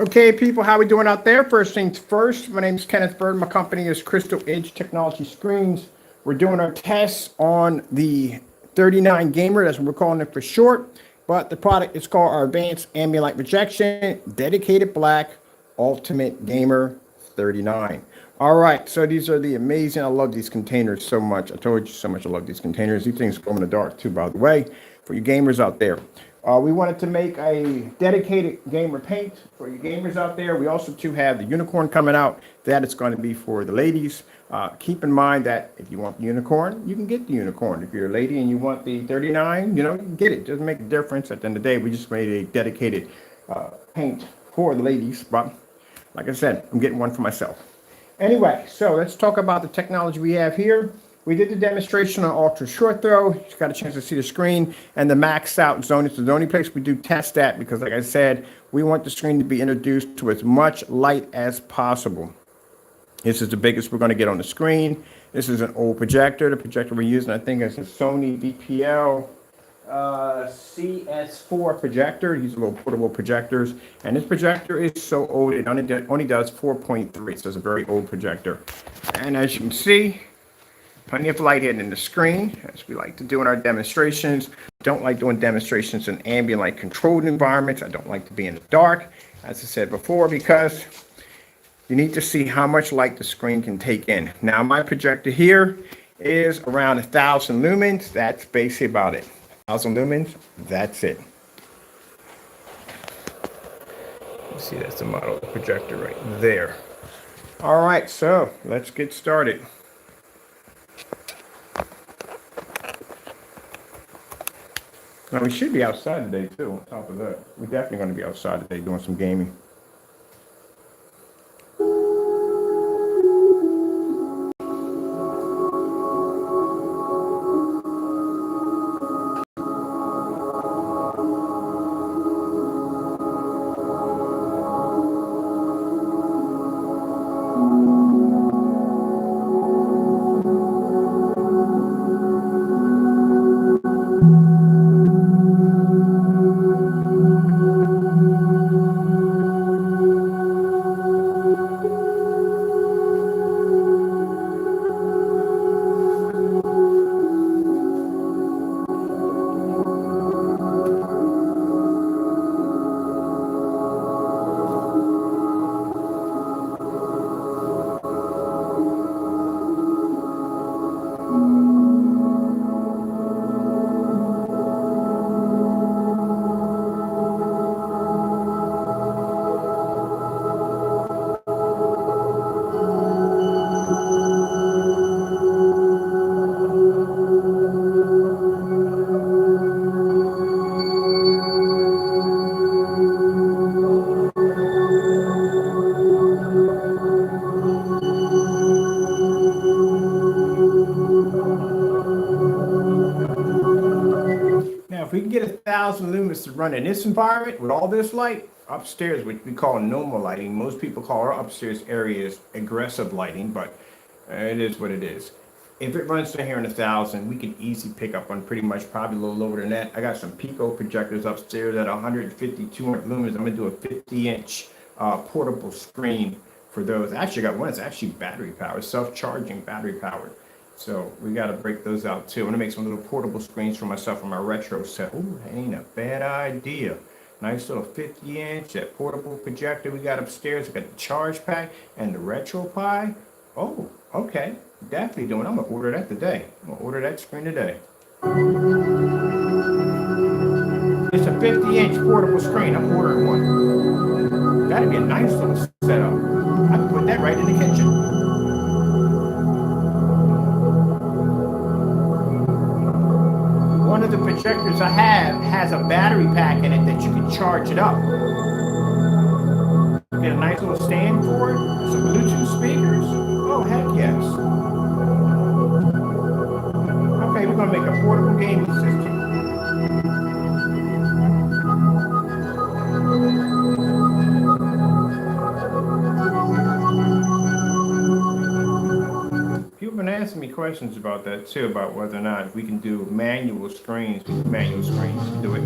Okay, people, how we doing out there? First things first, my name is Kenneth Bird. My company is Crystal Edge Technology Screens. We're doing our tests on the 39 Gamer, that's what we're calling it for short. But the product is called our Advanced Ambient Light Projection Dedicated Black Ultimate Gamer 39. All right, so these are the amazing, I love these containers so much. I told you so much I love these containers. These things glow in the dark too, by the way, for you gamers out there. We wanted to make a dedicated gamer paint for you gamers out there. We also too have the unicorn coming out. That is going to be for the ladies. Keep in mind that if you want the unicorn, you can get the unicorn. If you're a lady and you want the 39, you can get it. It doesn't make a difference. At the end of the day, we just made a dedicated paint for the ladies. But like I said, I'm getting one for myself. Anyway, so let's talk about the technology we have here. We did the demonstration on ultra short throw. You got a chance to see the screen and the maxed out zone. It's the only place we do test that because, like I said, we want the screen to be introduced to as much light as possible. This is the biggest we're going to get on the screen. This is an old projector. The projector we're using, I think, is a Sony VPL CS4 projector. These are little portable projectors. And this projector is so old, it only does 4.3. So it's a very old projector. And as you can see, plenty of light hitting in the screen, as we like to do in our demonstrations. Don't like doing demonstrations in ambient light controlled environments. I don't like to be in the dark, as I said before, because you need to see how much light the screen can take in. Now, my projector here is around 1,000 lumens. That's basically about it. 1,000 lumens, that's it. You see, that's the model of the projector right there. All right, so let's get started. Now, we should be outside today, too, on top of that. We're definitely going to be outside today doing some gaming. Now, if we can get 1,000 lumens to run in this environment with all this light, upstairs, which we call normal lighting, most people call our upstairs areas aggressive lighting, but it is what it is. If it runs to here in 1,000, we can easily pick up on pretty much probably a little lower than that. I got some Pico projectors upstairs at 150, 200 lumens. I'm gonna do a 50-inch portable screen for those. Actually, I got one that's actually battery powered, self-charging battery powered. So we got to break those out too. I'm gonna make some little portable screens for myself on my retro set. Ooh, that ain't a bad idea. Nice little 50-inch, that portable projector we got upstairs. We got the charge pack and the RetroPie. Oh, okay. Definitely doing. I'm gonna order that today. I'm gonna order that screen today. It's a 50-inch portable screen. I'm ordering one. That'd be a nice little setup. I can put that right in the kitchen. One of the projectors I have has a battery pack in it that you can charge it up. Get a nice little stand for it, some Bluetooth speakers. Oh, heck yes. Okay, we're gonna make a portable gaming system. People have been asking me questions about that too, about whether or not we can do manual screens. Do it.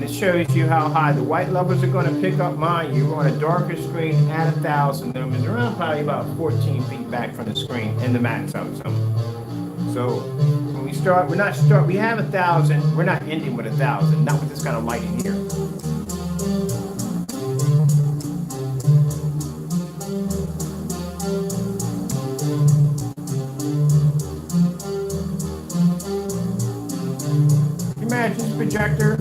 And This shows you how high the white levels are going to pick up. Mind you, on a darker screen at 1,000 lumens, around probably about 14 feet back from the screen in the max zone. So when we start, we have 1,000. We're not ending with 1,000. Not with this kind of lighting here. Imagine this projector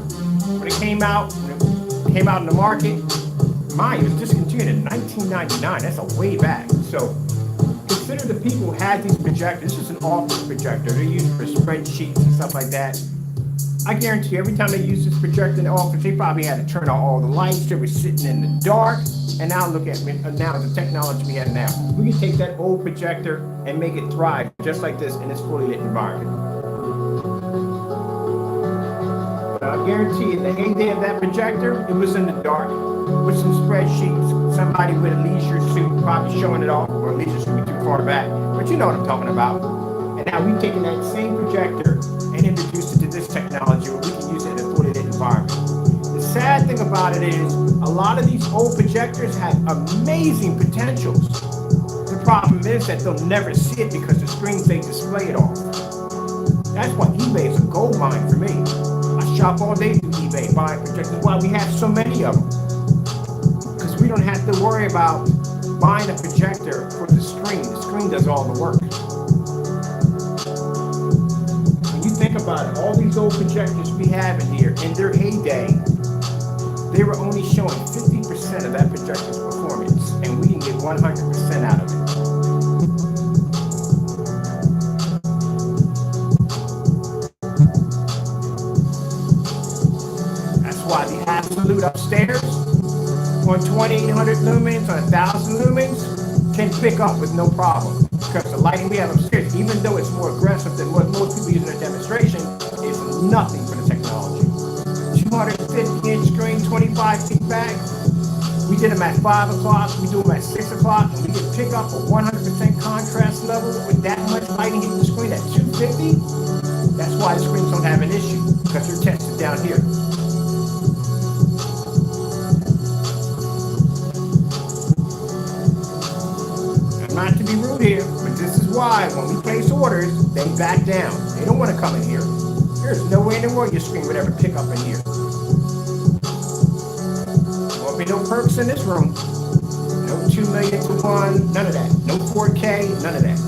when it came out in the market. Mine was discontinued in 1999. That's a way back. So consider the people who had these projectors. This is an office projector. They're used for spreadsheets and stuff like that. I guarantee you, every time they used this projector in the office, they probably had to turn on all the lights. They were sitting in the dark. And now look at me. Now the technology we have now. We can take that old projector and make it thrive just like this in this fully lit environment. I guarantee you, the heyday of that projector, it was in the dark with some spreadsheets, somebody with a leisure suit probably showing it off, or a leisure suit too far back. But you know what I'm talking about. And now we've taken that same projector and introduced it to this technology where we can use it in a fully lit environment. The sad thing about it is a lot of these old projectors have amazing potentials. The problem is that they'll never see it because the screens they display it off. That's why eBay is a gold mine for me. I shop all day through eBay buying projectors. That's why we have so many of them. Because we don't have to worry about buying a projector for the screen. The screen does all the work. When you think about it, all these old projectors we have in here, in their heyday, they were only showing 50% of that projector's performance, and we can get 100% out of it. Why the absolute upstairs on 2,800 lumens, on 1,000 lumens, can pick up with no problem. Because the lighting we have upstairs, even though it's more aggressive than what most people use in a demonstration, is nothing for the technology. 250-inch screen, 25 feet back. We did them at 5 o'clock, we do them at 6 o'clock, and we can pick up a 100% contrast level with that much lighting hitting the screen at 250. That's why the screens don't have an issue, because they're tested down here. Not to be rude here, but this is why when we place orders, they back down. They don't want to come in here. There's no way in the world your screen would ever pick up in here. There won't be no perks in this room. No 2 million to 1, none of that. No 4K, none of that.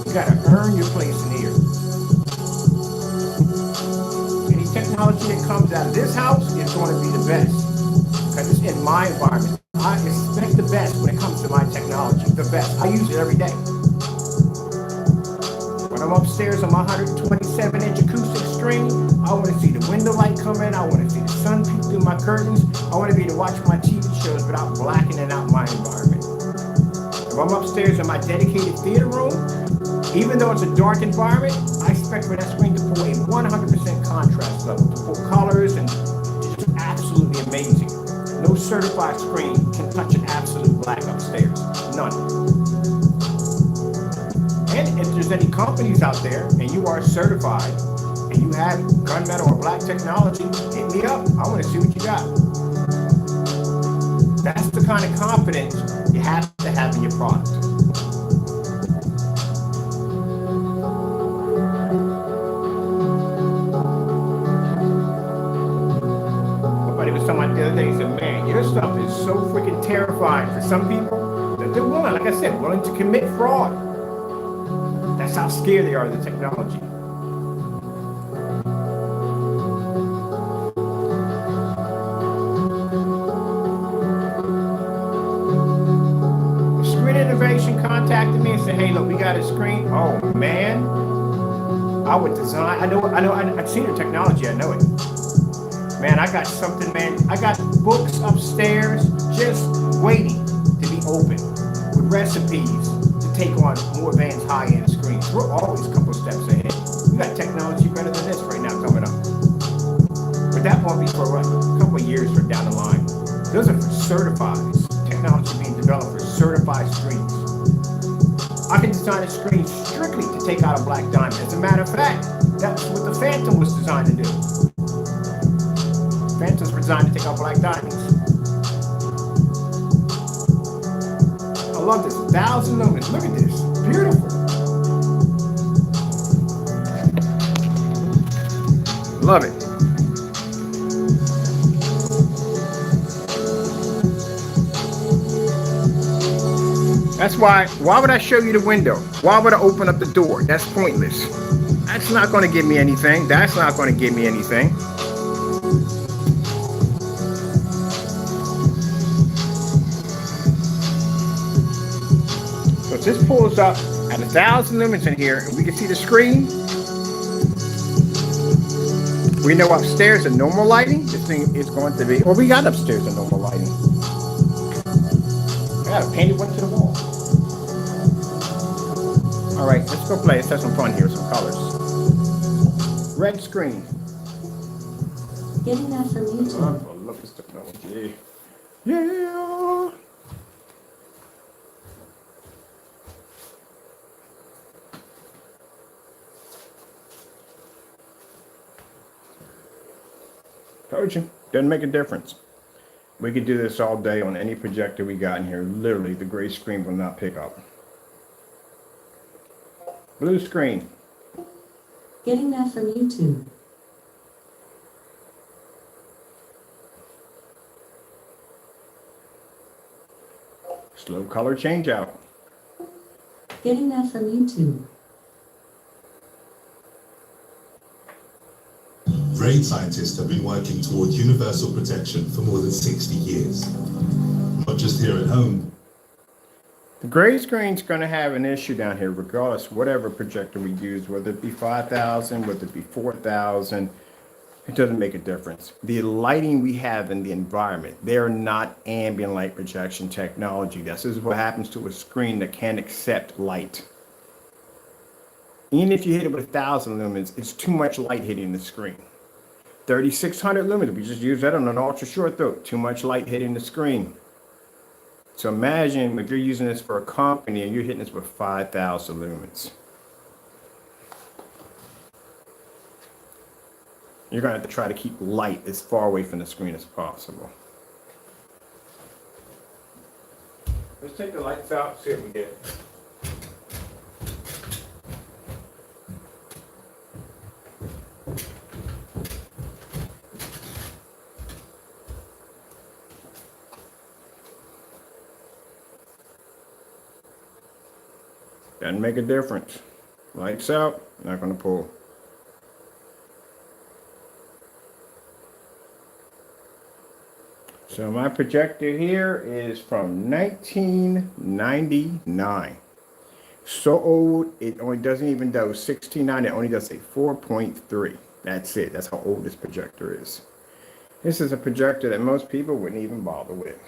You gotta earn your place in here. Any technology that comes out of this house is going to be the best. Because it's in my environment. I expect the best when it comes to my technology, the best. I use it every day. When I'm upstairs on my 127-inch acoustic screen, I want to see the window light come in. I want to see the sun peek through my curtains. I want to be able to watch my TV shows without blackening out my environment. If I'm upstairs in my dedicated theater room, even though it's a dark environment, I expect for that screen to pull a 100% contrast level, to pull colors, and it's absolutely amazing. No certified screen can touch an absolute black upstairs. None. And if there's any companies out there and you are certified and you have gunmetal or black technology, hit me up. I want to see what you got. That's the kind of confidence you have to have in your product. Somebody the other day said, man, your stuff is so freaking terrifying for some people that they're willing, like I said, willing to commit fraud. That's how scared they are of the technology. Screen Innovation contacted me and said, hey, look, we got a screen. Oh, man. I would design. I've seen the technology. I know it. Man, I got something, man. I got books upstairs just waiting to be opened with recipes to take on more advanced high-end screens. We're always a couple steps ahead. We got technology better than this right now coming up. But that won't be for a couple of years from down the line. Those are for certified. Technology being developed for certified screens. I can design a screen strictly to take out a black diamond. As a matter of fact, that's what the Phantom was designed to do. Fences were designed to take out black diamonds. I love this. 1,000 lumens. Look at this. Beautiful. Love it. That's why would I show you the window? Why would I open up the door? That's pointless. That's not going to give me anything. That's not going to give me anything. So if this pulls up at 1,000 lumens in here, and we can see the screen, we know upstairs in normal lighting, this thing is going to be, well, we got upstairs in normal lighting. I got a painted one to the wall. All right, let's go play. Let's have some fun here, some colors. Red screen. Getting that from YouTube. I love this technology. Yeah. Told you, doesn't make a difference. We could do this all day on any projector we got in here. Literally, the gray screen will not pick up. Blue screen. Getting that from YouTube. Slow color change out. Getting that from YouTube. Brain scientists have been working toward universal protection for more than 60 years. Not just here at home. The gray screen's going to have an issue down here regardless whatever projector we use, whether it be 5,000, whether it be 4,000, it doesn't make a difference. The lighting we have in the environment, they're not ambient light projection technology. This is what happens to a screen that can't accept light. Even if you hit it with 1,000 lumens, it's too much light hitting the screen. 3,600 lumens, we just use that on an ultra short throat, too much light hitting the screen. So imagine if you're using this for a company and you're hitting this with 5,000 lumens. You're going to have to try to keep light as far away from the screen as possible. Let's take the lights out, see what we get. Doesn't make a difference. Lights out, not going to pull. So my projector here is from 1999. So old, it only doesn't even do 16:9, it only does a 4.3. That's it. That's how old this projector is. This is a projector that most people wouldn't even bother with.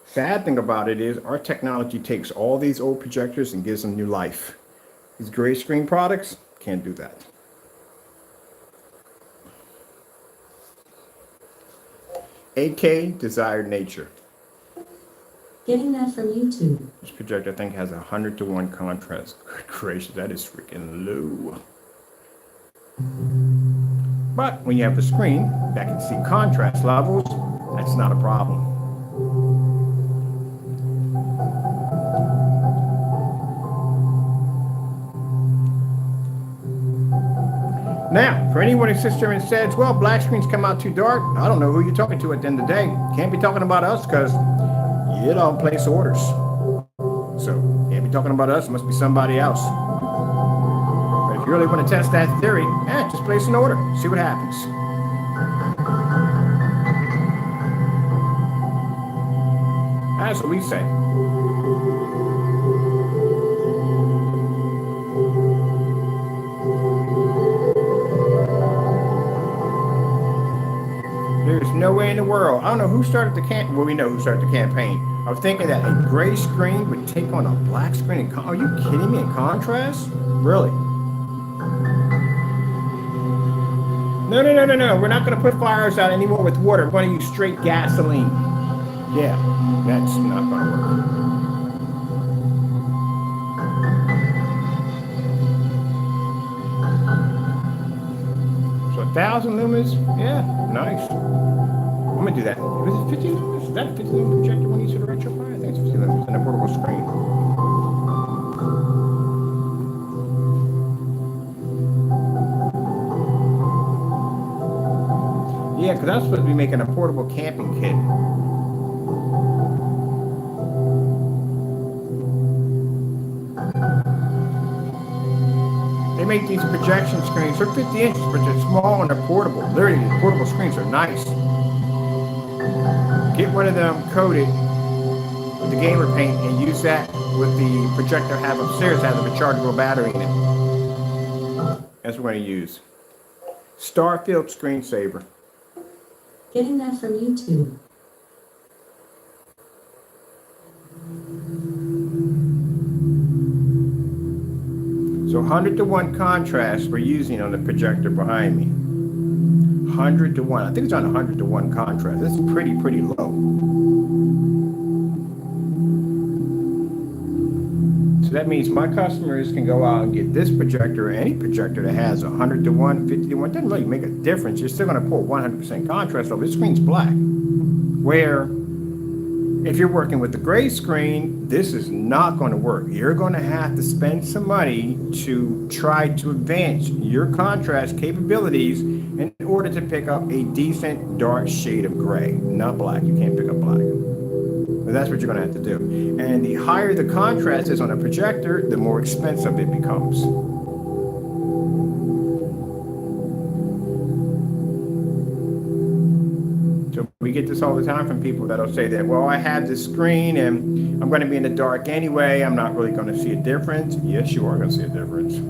Sad thing about it is our technology takes all these old projectors and gives them new life. These gray screen products can't do that. AK Desired Nature. Getting that from YouTube. This projector I think has 100:1 contrast. Good gracious, that is freaking low. But when you have a screen that can see contrast levels, that's not a problem. Now, for anyone who sits there and says, well, black screens come out too dark, I don't know who you're talking to at the end of the day. Can't be talking about us because you don't place orders. So, can't be talking about us, it must be somebody else. But if you really want to test that theory, just place an order, see what happens. That's what we say. There's no way in the world. I don't know who started the campaign. Well, we know who started the campaign. Of thinking that a gray screen would take on a black screen. Are you kidding me? In contrast? Really? No. We're not going to put fires out anymore with water. We're going to use straight gasoline. Yeah, that's not going to work. 1,000 lumens? Yeah, nice. I'm gonna do that. Was it 50 lumens? Is that 50 lumen projector when you said retro fire? I think it's 50 lumens and a portable screen. Yeah, because I'm supposed to be making a portable camping kit. They make these projection screens. They're 50 inches, but they're small and they're portable. Literally, these portable screens are nice. Get one of them coated with the gamer paint and use that with the projector I have upstairs. I have a rechargeable battery in it. That's what we're going to use. Starfield screensaver. Getting that from YouTube. So 100:1 contrast we're using on the projector behind me. 100:1. I think it's on 100:1 contrast. That's pretty low. So that means my customers can go out and get this projector or any projector that has 100:1, 50:1. It doesn't really make a difference. You're still going to pull 100% contrast over. This screen's black. Where if you're working with the gray screen, this is not going to work. You're going to have to spend some money to try to advance your contrast capabilities in order to pick up a decent dark shade of gray. Not black. You can't pick up black. But that's what you're going to have to do. And the higher the contrast is on a projector, the more expensive it becomes. So we get this all the time from people that'll say that, well, I have this screen and I'm going to be in the dark anyway. I'm not really going to see a difference. Yes, you are going to see a difference.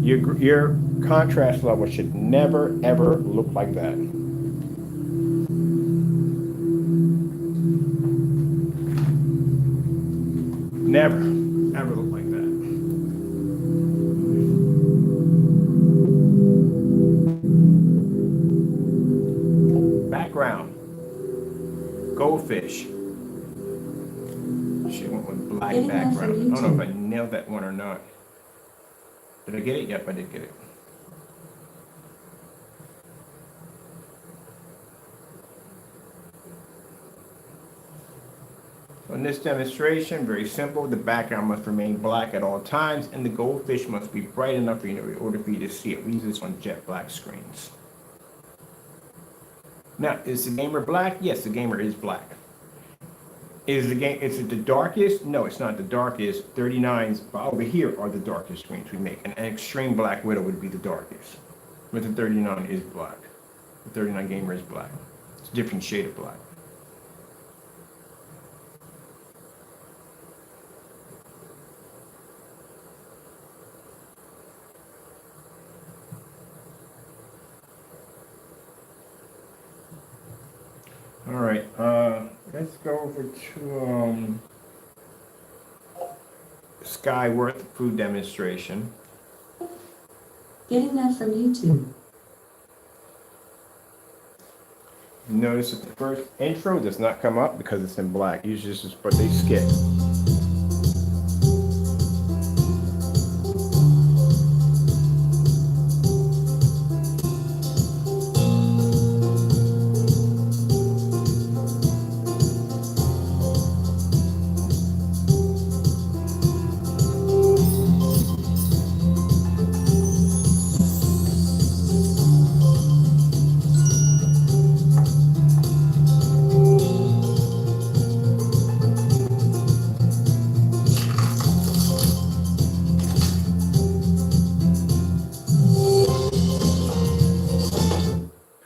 Your contrast level should never, ever look like that. Never, ever look like that. Background. Goldfish. She went with black background. I don't know if I nailed that one or not. Did I get it? Yep, I did get it. In this demonstration, very simple, the background must remain black at all times and the goldfish must be bright enough for you in order for you to see it. We use this on jet black screens. Now, is the gamer black? Yes, the gamer is black. Is it the darkest? No, it's not the darkest. 39s over here are the darkest screens we make. And an extreme black widow would be the darkest. But the 39 is black. The 39 gamer is black. It's a different shade of black. All right, let's go over to Skyworth food demonstration. Getting that from YouTube. Notice that the first intro does not come up because it's in black. Usually this is what they skip.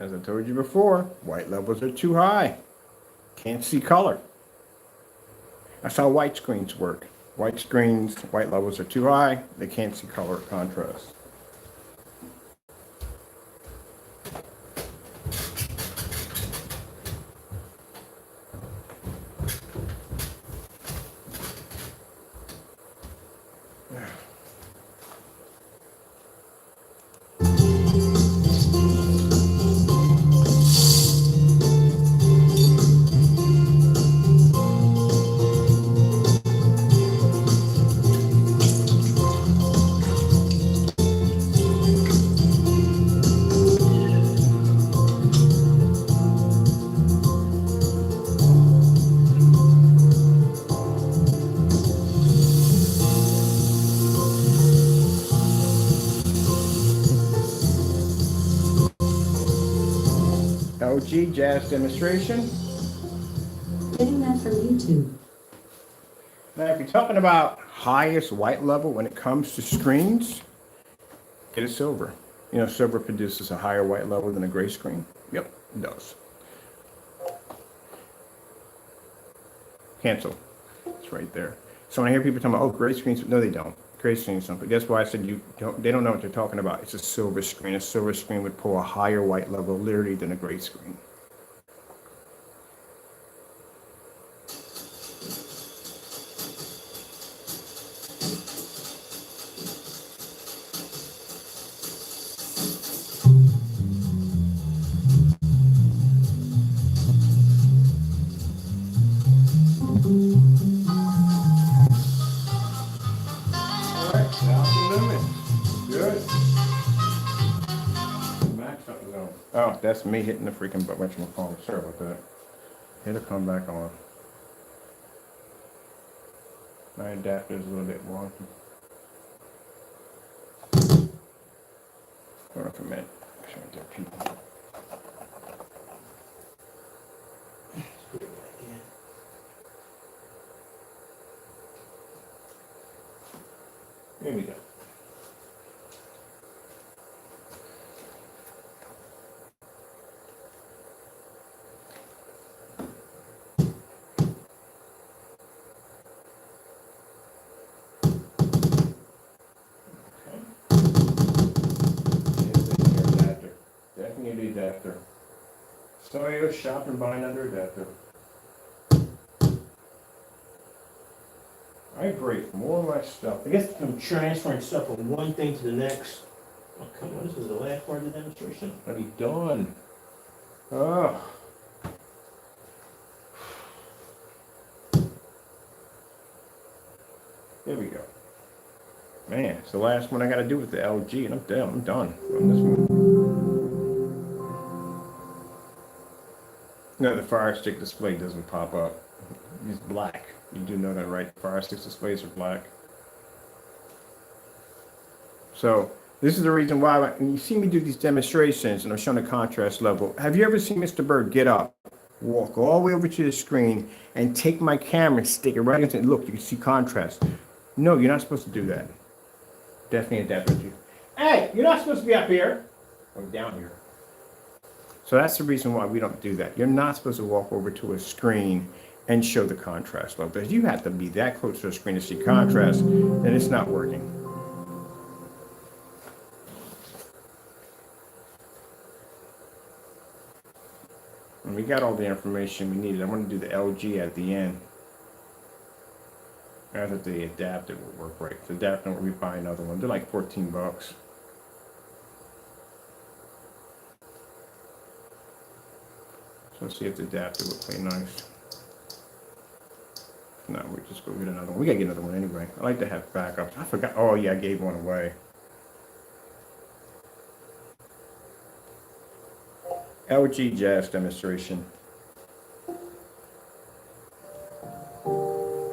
As I told you before, white levels are too high. Can't see color. That's how white screens work. White screens, white levels are too high. They can't see color or contrast. LG Jazz demonstration. Getting that from YouTube. Now, if you're talking about highest white level when it comes to screens, get a silver. You know, silver produces a higher white level than a gray screen. Yep, it does. Cancel. It's right there. So when I hear people talking about, oh, gray screens, no, they don't. Gray screens don't. But that's why I said they don't know what they're talking about. It's a silver screen. A silver screen would pull a higher white level literally than a gray screen. Oh, that's me hitting the freaking whatchamacallit. Sorry about that. It'll come back on. My adapter is a little bit wonky. Hold on for a minute. I'm trying to get people. Here we go. Adapter. So you're shopping buying another adapter. I break more of my stuff. I guess I'm transferring stuff from one thing to the next. Oh, come on, this is the last part of the demonstration. I'll be done. Oh. There we go. Man, it's the last one I gotta do with the LG, and I'm done on this one. No, the Fire Stick display doesn't pop up. It's black. You do know that, right? Fire Stick displays are black. So this is the reason why when you see me do these demonstrations and I'm showing the contrast level, have you ever seen Mr. Bird get up, walk all the way over to the screen and take my camera, stick it right into it, look, you can see contrast. No, you're not supposed to do that. Definitely adapt with you. Hey, you're not supposed to be up here. I'm down here. So that's the reason why we don't do that. You're not supposed to walk over to a screen and show the contrast level. If you have to be that close to a screen to see contrast, then it's not working. And we got all the information we needed. I want to do the LG at the end. I thought the adapter will work right. The adapter, we buy another one. They're like 14 bucks. So let's see if the adapter will play nice. No, we just go get another one. We gotta get another one anyway. I like to have backups. I forgot. Oh yeah, I gave one away. LG Jazz demonstration.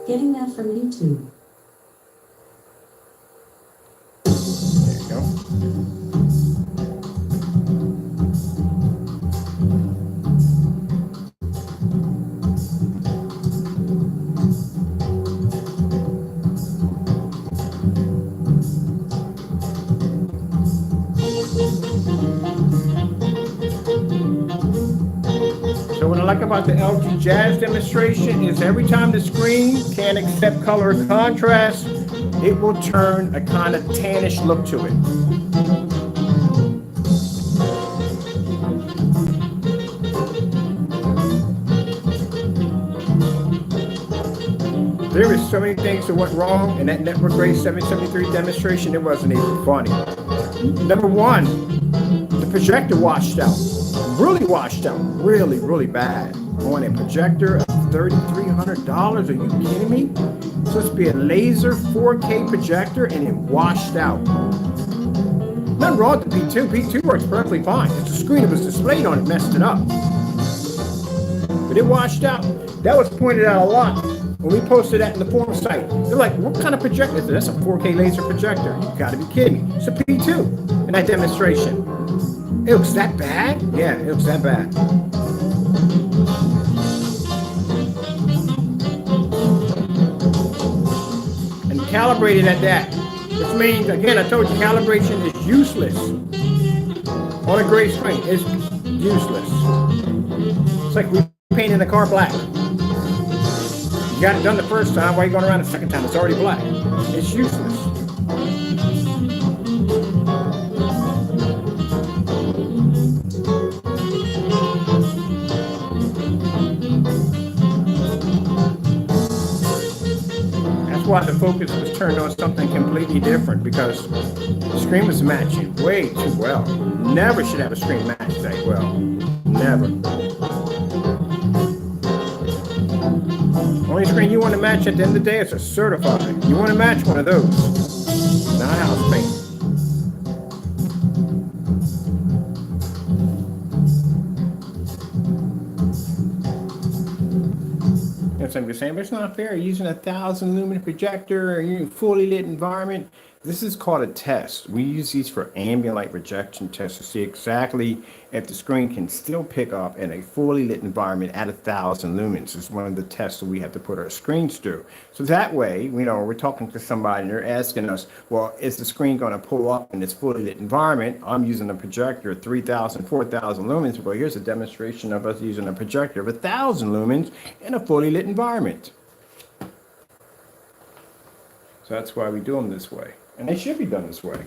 Getting that from YouTube. There you go. So what I like about the LG Jazz demonstration is every time the screen can't accept color or contrast, it will turn a kind of tannish look to it. There is so many things that went wrong in that Network Race 773 demonstration, it wasn't even funny. Number one, the projector washed out. Really washed out. Really, really bad. On a projector of $3,300? Are you kidding me? It's supposed to be a laser 4K projector and it washed out. Nothing wrong with the P2. P2 works perfectly fine. It's the screen that was displayed on it messed it up. But it washed out. That was pointed out a lot when we posted that in the forum site. They're like, what kind of projector is this? That's a 4K laser projector. You gotta be kidding me. It's a P2 in that demonstration. It was that bad? Yeah, it was that bad. And calibrated at that. Which means, again, I told you calibration is useless. On a gray screen, it's useless. It's like repainting the car black. You got it done the first time, why are you going around the second time? It's already black. It's useless. That's why the focus was turned on something completely different, because the screen was matching way too well. Never should have a screen match that well. Never. Only screen you want to match at the end of the day is a certified. You want to match one of those, not house paint. Yes, I'm just saying, but it's not fair. You're using 1,000 lumen projector, and you're in a fully lit environment. This is called a test. We use these for ambient light projection tests to see exactly if the screen can still pick up in a fully lit environment at 1,000 lumens. It's one of the tests that we have to put our screens through. So that way, you know, we're talking to somebody and they're asking us, well, is the screen going to pull up in this fully lit environment? I'm using a projector of 3,000, 4,000 lumens. Well, here's a demonstration of us using a projector of 1,000 lumens in a fully lit environment. So that's why we do them this way. And they should be done this way.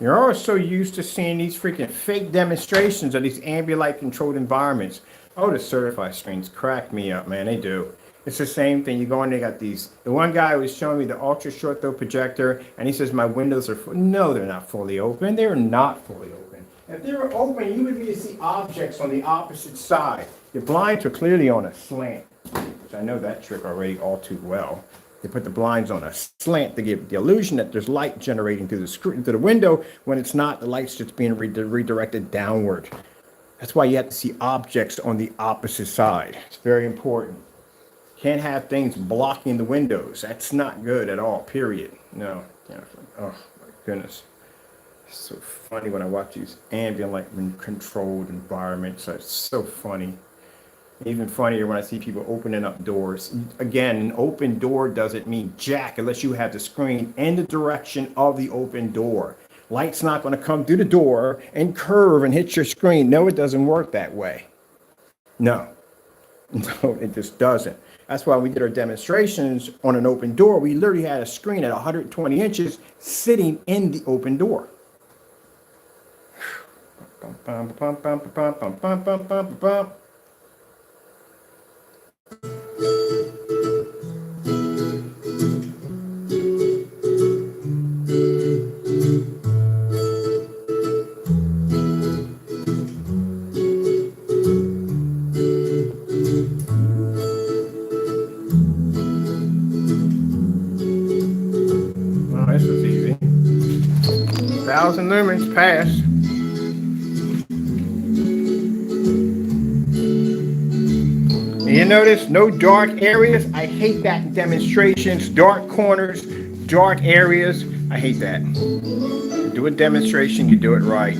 You're always so used to seeing these freaking fake demonstrations of these ambient light controlled environments. Oh, the certified screens crack me up, man. They do. It's the same thing. You go in, they got these. The one guy was showing me the ultra short throw projector, and he says my windows are full. No, they're not fully open. They're not fully open. If they were open, you would be able to see objects on the opposite side. Your blinds are clearly on a slant, which I know that trick already all too well. They put the blinds on a slant to give the illusion that there's light generating through the screen, through the window, when it's not. The light's just being redirected downward. That's why you have to see objects on the opposite side. It's very important. Can't have things blocking the windows. That's not good at all, period. No. Yeah. Oh, my goodness. It's so funny when I watch these ambient light controlled environments. It's so funny. Even funnier when I see people opening up doors. Again, an open door doesn't mean jack unless you have the screen in the direction of the open door. Light's not going to come through the door and curve and hit your screen. No, it doesn't work that way. No, it just doesn't. That's why we did our demonstrations on an open door. We literally had a screen at 120 inches sitting in the open door. Oh, this was easy. 1,000 lumens passed. You notice no dark areas. I hate that in demonstrations. Dark corners, dark areas. I hate that. You do a demonstration, you do it right.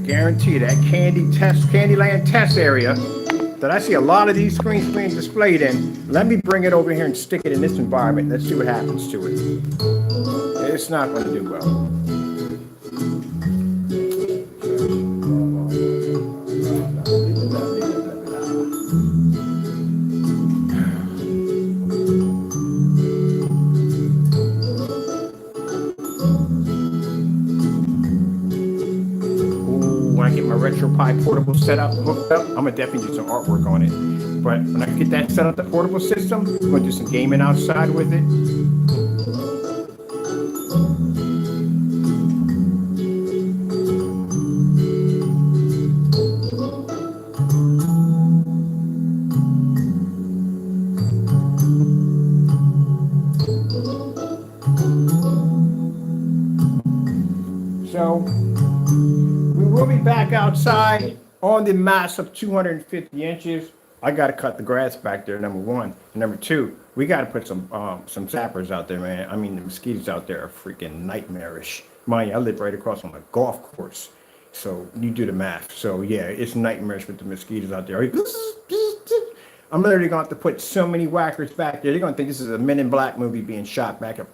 Guarantee that Candyland test area that I see a lot of these screens being displayed in. Let me bring it over here and stick it in this environment. Let's see what happens to it. It's not going to do well. RetroPie portable setup hooked up, I'm gonna definitely do some artwork on it. But when I get that set up, the portable system, I'm gonna do some gaming outside with it. So we will be back outside on the massive 250 inches. I got to cut the grass back there, number one. And number two, we got to put some zappers out there, man. I mean, the mosquitoes out there are freaking nightmarish. Mind you, I live right across from a golf course. So you do the math. So yeah, it's nightmarish with the mosquitoes out there. I'm literally going to have to put so many whackers back there. They're going to think this is a Men in Black movie being shot back there.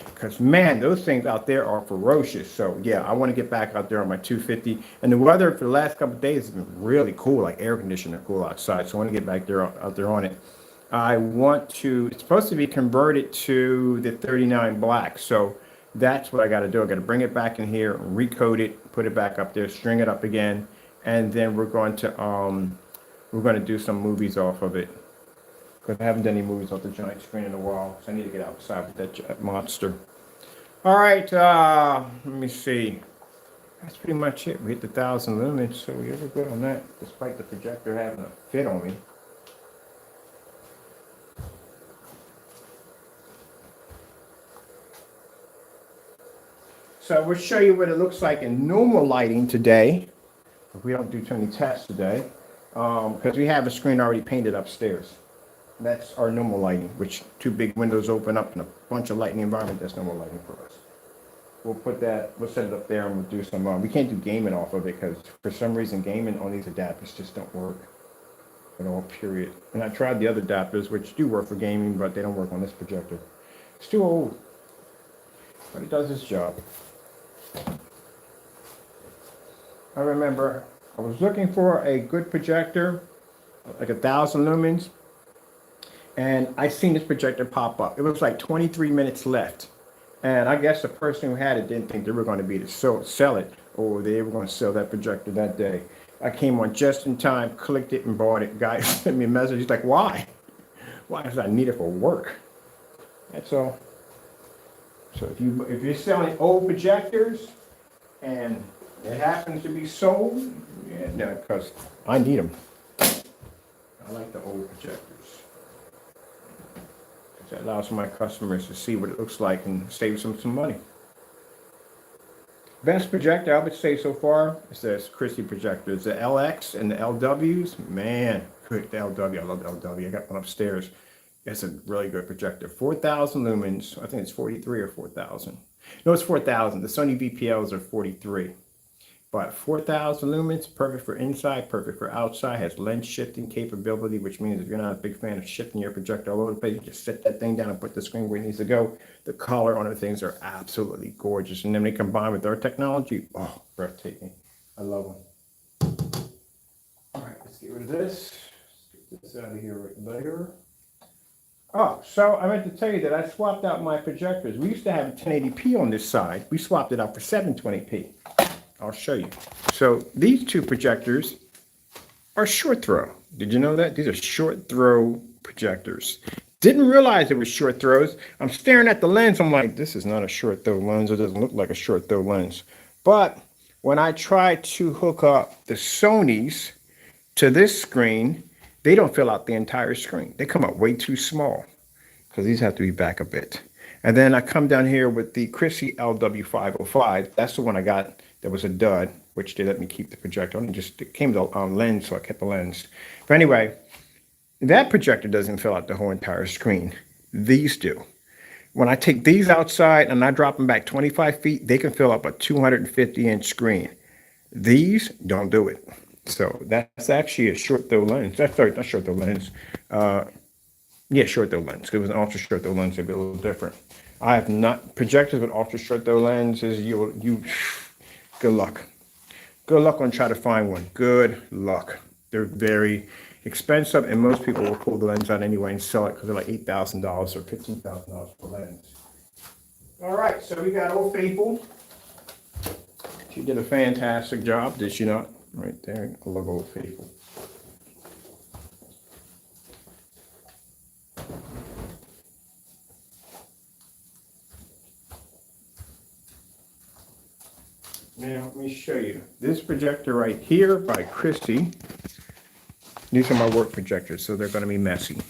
Because, man, those things out there are ferocious. So, yeah, I want to get back out there on my 250. And the weather for the last couple of days has been really cool, like air conditioner cool outside. So I want to get back there out there on it. I want to, it's supposed to be converted to the 39 black. So that's what I got to do. I got to bring it back in here, recode it, put it back up there, string it up again. And then we're going to do some movies off of it. Because I haven't done any movies off the giant screen in a while. So I need to get outside with that monster. All right, let me see. That's pretty much it. We hit the 1,000 lumens, so we were good on that, despite the projector having a fit on me. So we'll show you what it looks like in normal lighting today. We don't do too many tests today, because we have a screen already painted upstairs. That's our normal lighting, which two big windows open up and a bunch of light in the environment. That's normal lighting for us. We'll set it up there and we'll do some, we can't do gaming off of it because for some reason gaming on these adapters just don't work at all, period. And I tried the other adapters, which do work for gaming, but they don't work on this projector. It's too old, but it does its job. I remember I was looking for a good projector, like 1,000 lumens. And I seen this projector pop up. It was like 23 minutes left. And I guess the person who had it didn't think they were going to be able to sell it, or they were going to sell that projector that day. I came on just in time, clicked it and bought it. Guy sent me a message. He's like, why? Why? Because I need it for work. That's all. So if you're selling old projectors and it happens to be sold, yeah, no, because I need them. I like the old projectors. That allows my customers to see what it looks like and save some money. Best projector I would say so far is this Christie projector. It's the LX and the LWs. Man, good, the LW. I love the LW. I got one upstairs. It's a really good projector. 4,000 lumens. I think it's 43 or 4,000. No, it's 4,000. The Sony VPLs are 43. But 4,000 lumens, perfect for inside, perfect for outside, has lens shifting capability, which means if you're not a big fan of shifting your projector all over the place, you just set that thing down and put the screen where it needs to go. The color on the things are absolutely gorgeous. And then they combine with our technology, oh, breathtaking. I love them. All right, let's get rid of this. Let's get this out of here right there. Oh, so I meant to tell you that I swapped out my projectors. We used to have a 1080p on this side. We swapped it out for 720p. I'll show you. So these two projectors are short throw. Did you know that? These are short throw projectors. Didn't realize it was short throws. I'm staring at the lens. I'm like, this is not a short throw lens. It doesn't look like a short throw lens. But when I try to hook up the Sonys to this screen, they don't fill out the entire screen. They come out way too small because these have to be back a bit. And then I come down here with the Christie LW505. That's the one I got. That was a dud, which they let me keep the projector on. It came with a lens, so I kept the lens. But anyway, that projector doesn't fill out the whole entire screen. These do. When I take these outside and I drop them back 25 feet, they can fill up a 250-inch screen. These don't do it. So that's actually a short throw lens. That's not short throw lens. Yeah, short throw lens. It was an ultra short throw lens. It'd be a little different. I have not projectors with ultra short throw lenses. Good luck. Good luck on trying to find one. Good luck. They're very expensive, and most people will pull the lens out anyway and sell it because they're like $8,000 or $15,000 per lens. All right, so we got Old Faithful. She did a fantastic job, did she not? Right there, I love Old Faithful. Now, let me show you. This projector right here by Christie. These are my work projectors, so they're going to be messy.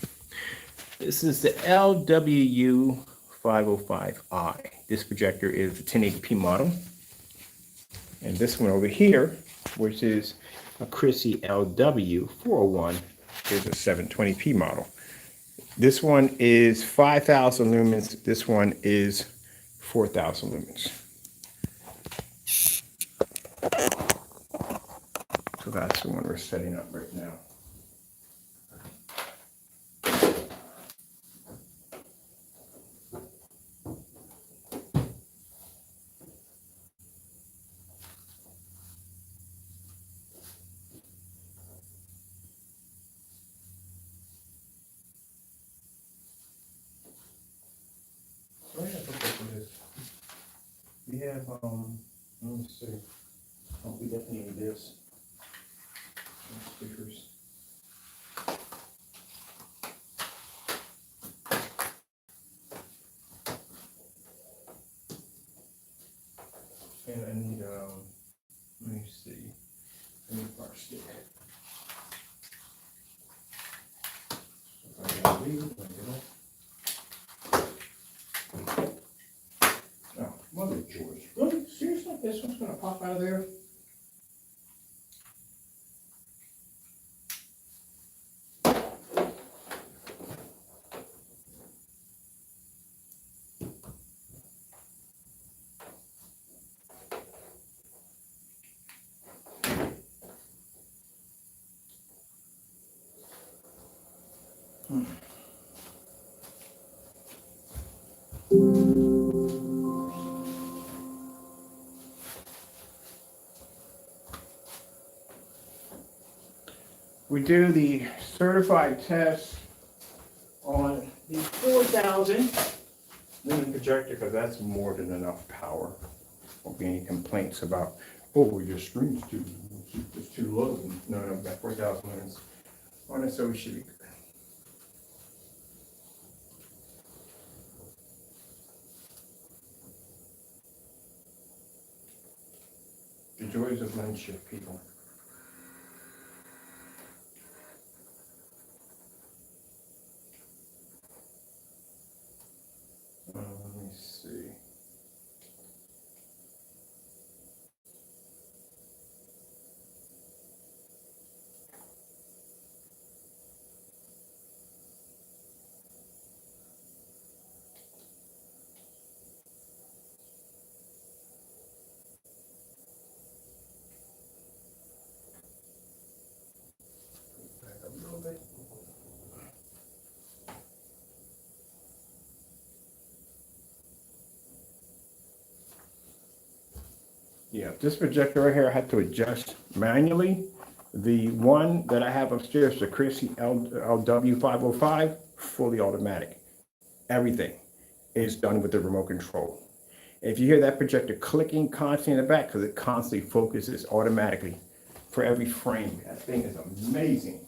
This is the LWU505i. This projector is the 1080p model. And this one over here, which is a Chrissy LW401, is a 720p model. This one is 5,000 lumens. This one is 4,000 lumens. So that's the one we're setting up right now. Oh, yeah, look at this. We have, let me see. Oh, we definitely need this. Stickers. And I need, let me see. I need a bar stick. Oh, Mother George. Really? Seriously? This one's gonna pop out of there? We do the certified test on the 4,000 lumen projector because that's more than enough power. Won't be any complaints about, oh, your screen's it's too low. No, we've got 4,000 lumens on it, so we should be good. The joys of lens shift, people. Let me see. Back up a little bit. Yeah, this projector right here I had to adjust manually. The one that I have upstairs, the Chrissy LW505, fully automatic. Everything is done with the remote control. If you hear that projector clicking constantly in the back, because it constantly focuses automatically for every frame. That thing is amazing.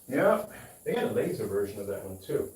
Yeah, they got a laser version of that one too.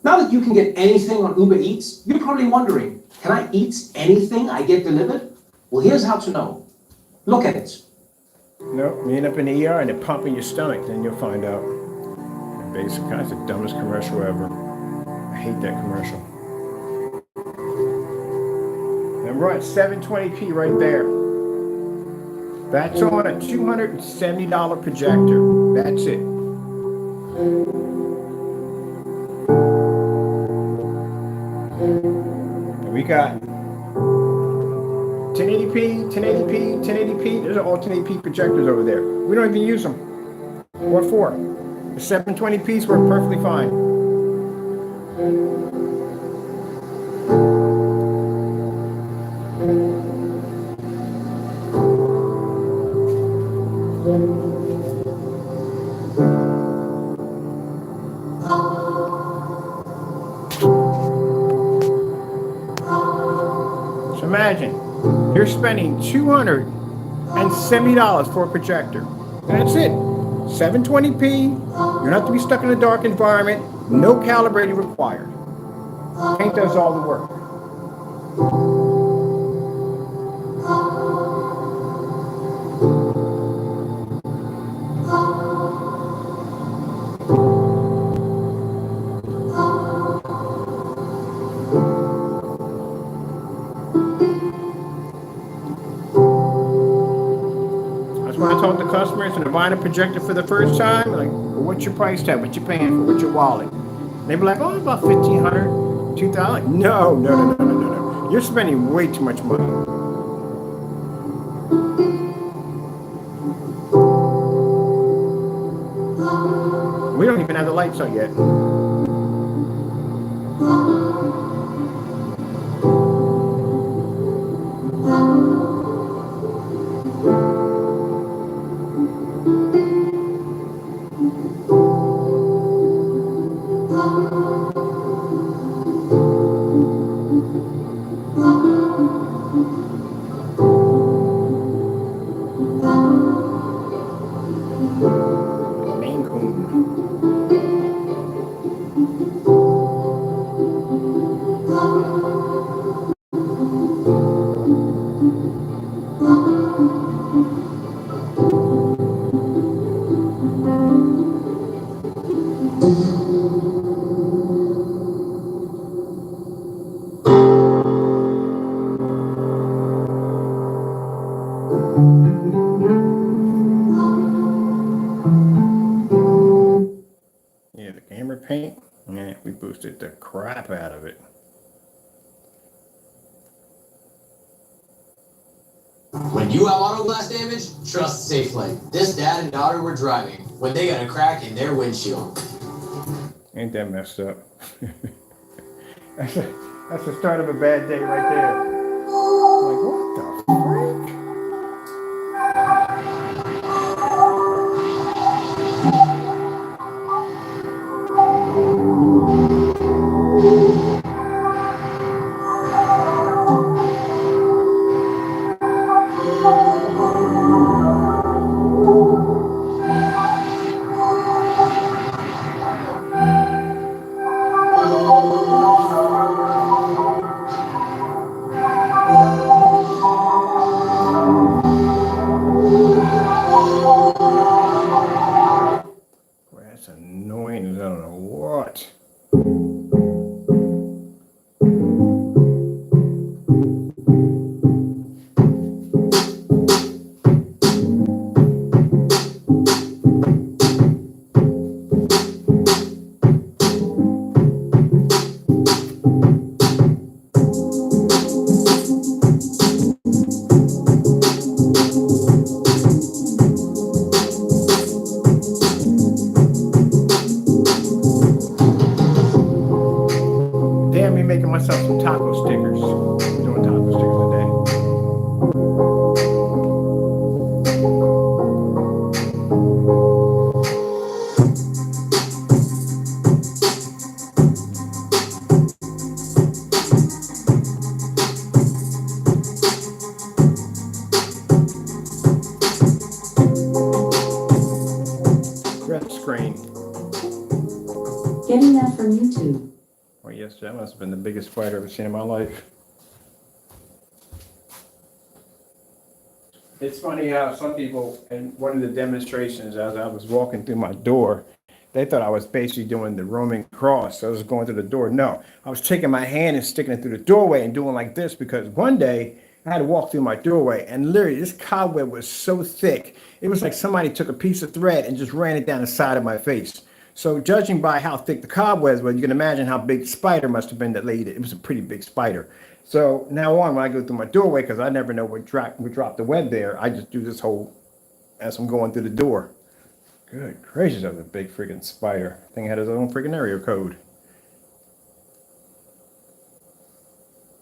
Now that you can get anything on Uber Eats, you're probably wondering, can I eat anything I get delivered? Well, here's how to know. Look at it. No, you end up in the ER and it pump in your stomach, then you'll find out. And basically, that's the dumbest commercial ever. I hate that commercial. And we're at 720p right there. That's on a $270 projector. That's it. And we got 1080p, 1080p, 1080p. There's all 1080p projectors over there. We don't even use them. What for? The 720p's work perfectly fine. imagine you're spending $270 for a projector. That's it. 720p. You don't have to be stuck in a dark environment. No calibrating required. Paint does all the work. That's why I told the customers when they're buying a projector for the first time, like, well, what's your price tag? What you paying for? What's your wallet? And they be like, oh, about $1,500, $2,000. No. You're spending way too much money. We don't even have the lights on yet. Maine Coon. Yeah, the camera paint, yeah, we boosted the crap out of it. When you have auto glass damage, trust SafeLink. This dad and daughter were driving when they got a crack in their windshield. Ain't that messed up? That's the start of a bad day right there. Like, what the freak? Boy, that's annoying as I don't know what. Damn, me making myself some taco stickers. I'm doing taco stickers today. Red screen. Getting that from YouTube. Oh yes, that must have been the biggest spider I've ever seen in my life. It's funny how some people, in one of the demonstrations, as I was walking through my door, they thought I was basically doing the Roman cross. So I was going through the door. No, I was taking my hand and sticking it through the doorway and doing like this because one day I had to walk through my doorway and literally this cobweb was so thick. It was like somebody took a piece of thread and just ran it down the side of my face. So judging by how thick the cobwebs were, you can imagine how big the spider must have been that laid it. It was a pretty big spider. So now on, when I go through my doorway, because I never know what drop the web there, I just do this whole as I'm going through the door. Good gracious, that was a big freaking spider. Thing had its own freaking area code.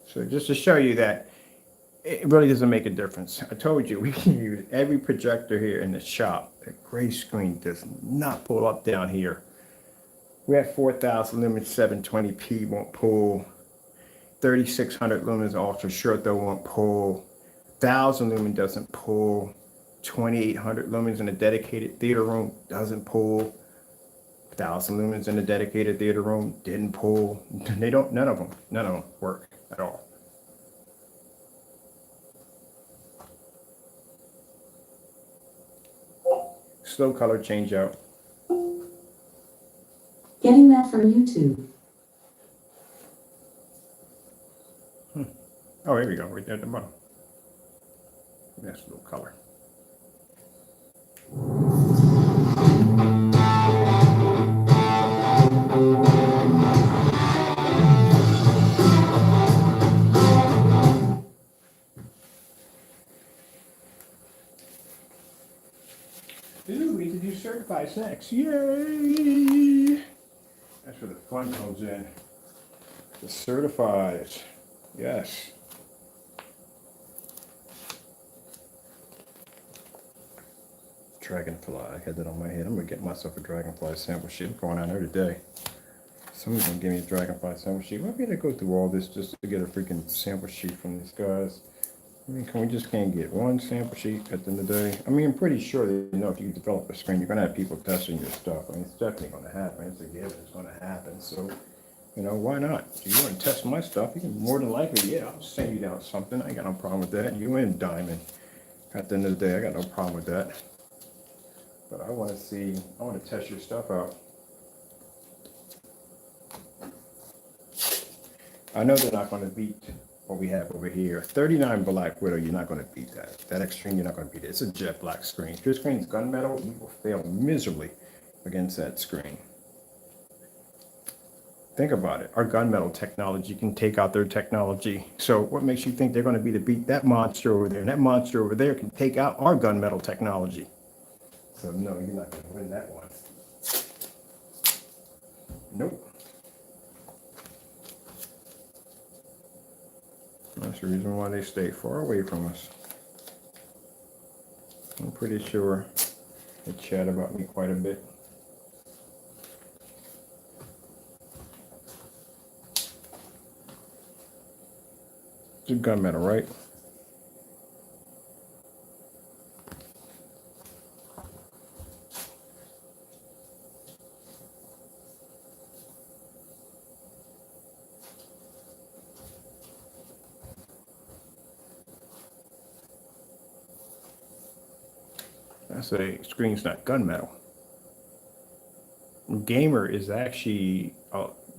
So just to show you that it really doesn't make a difference. I told you we can use every projector here in the shop. The gray screen does not pull up down here. We have 4,000 lumens 720p won't pull. 3600 lumens ultra short though won't pull. 1000 lumen doesn't pull. 2800 lumens in a dedicated theater room doesn't pull. 1000 lumens in a dedicated theater room didn't pull. None of them work at all. Slow color change out. Getting that from YouTube. Oh, here we go, right there at the bottom. That's a little color. Ooh, we get to do certified snacks. Yay! That's where the fun comes in. The certifies. Yes. Dragonfly. I had that on my head. I'm gonna get myself a dragonfly sample sheet. I'm going on there today. Someone's gonna give me a dragonfly sample sheet. Why can't I go through all this just to get a freaking sample sheet from these guys? I mean, we just can't get one sample sheet at the end of the day? I mean, I'm pretty sure that, if you develop a screen, you're gonna have people testing your stuff. I mean, it's definitely gonna happen. It's a given. It's gonna happen. So, why not? If you want to test my stuff, you can more than likely, yeah, I'll send you down something. I ain't got no problem with that. You and Diamond. At the end of the day, I got no problem with that. But I want to test your stuff out. I know they're not going to beat what we have over here. 39 Black Widow, you're not going to beat that. That extreme, you're not going to beat it. It's a jet black screen. If your screen is gunmetal, you will fail miserably against that screen. Think about it. Our gunmetal technology can take out their technology. So what makes you think they're going to be to beat that monster over there? And that monster over there can take out our gunmetal technology. So no, you're not going to win that one. Nope. That's the reason why they stay far away from us. I'm pretty sure they chat about me quite a bit. It's a gunmetal, right? I say screen's not gunmetal. Gamer is actually,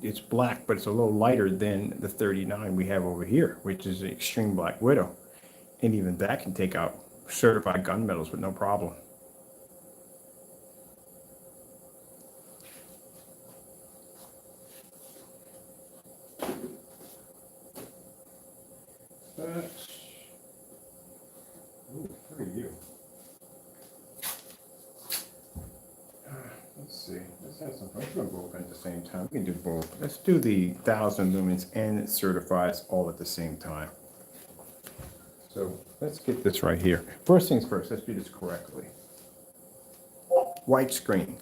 it's black, but it's a little lighter than the 39 we have over here, which is the Extreme Black Widow. And even that can take out certified gunmetals with no problem. Ooh, look at you. Let's see. Let's have some fun. Let's do both at the same time. We can do both. Let's do the 1000 lumens and it certifies all at the same time. So let's get this right here. First things first, let's do this correctly. White screen.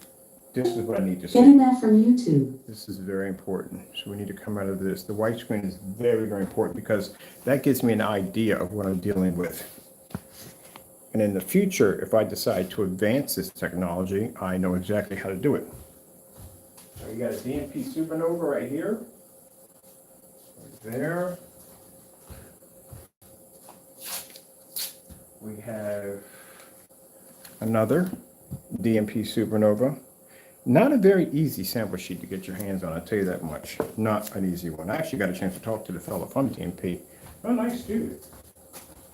This is what I need to see. Getting that from YouTube. This is very important. So we need to come out of this. The white screen is very, very important because that gives me an idea of what I'm dealing with. And in the future, if I decide to advance this technology, I know exactly how to do it. So you got a DMP supernova right here. Right there. We have another DMP supernova. Not a very easy sample sheet to get your hands on, I'll tell you that much. Not an easy one. I actually got a chance to talk to the fellow from DMP. Oh, nice dude.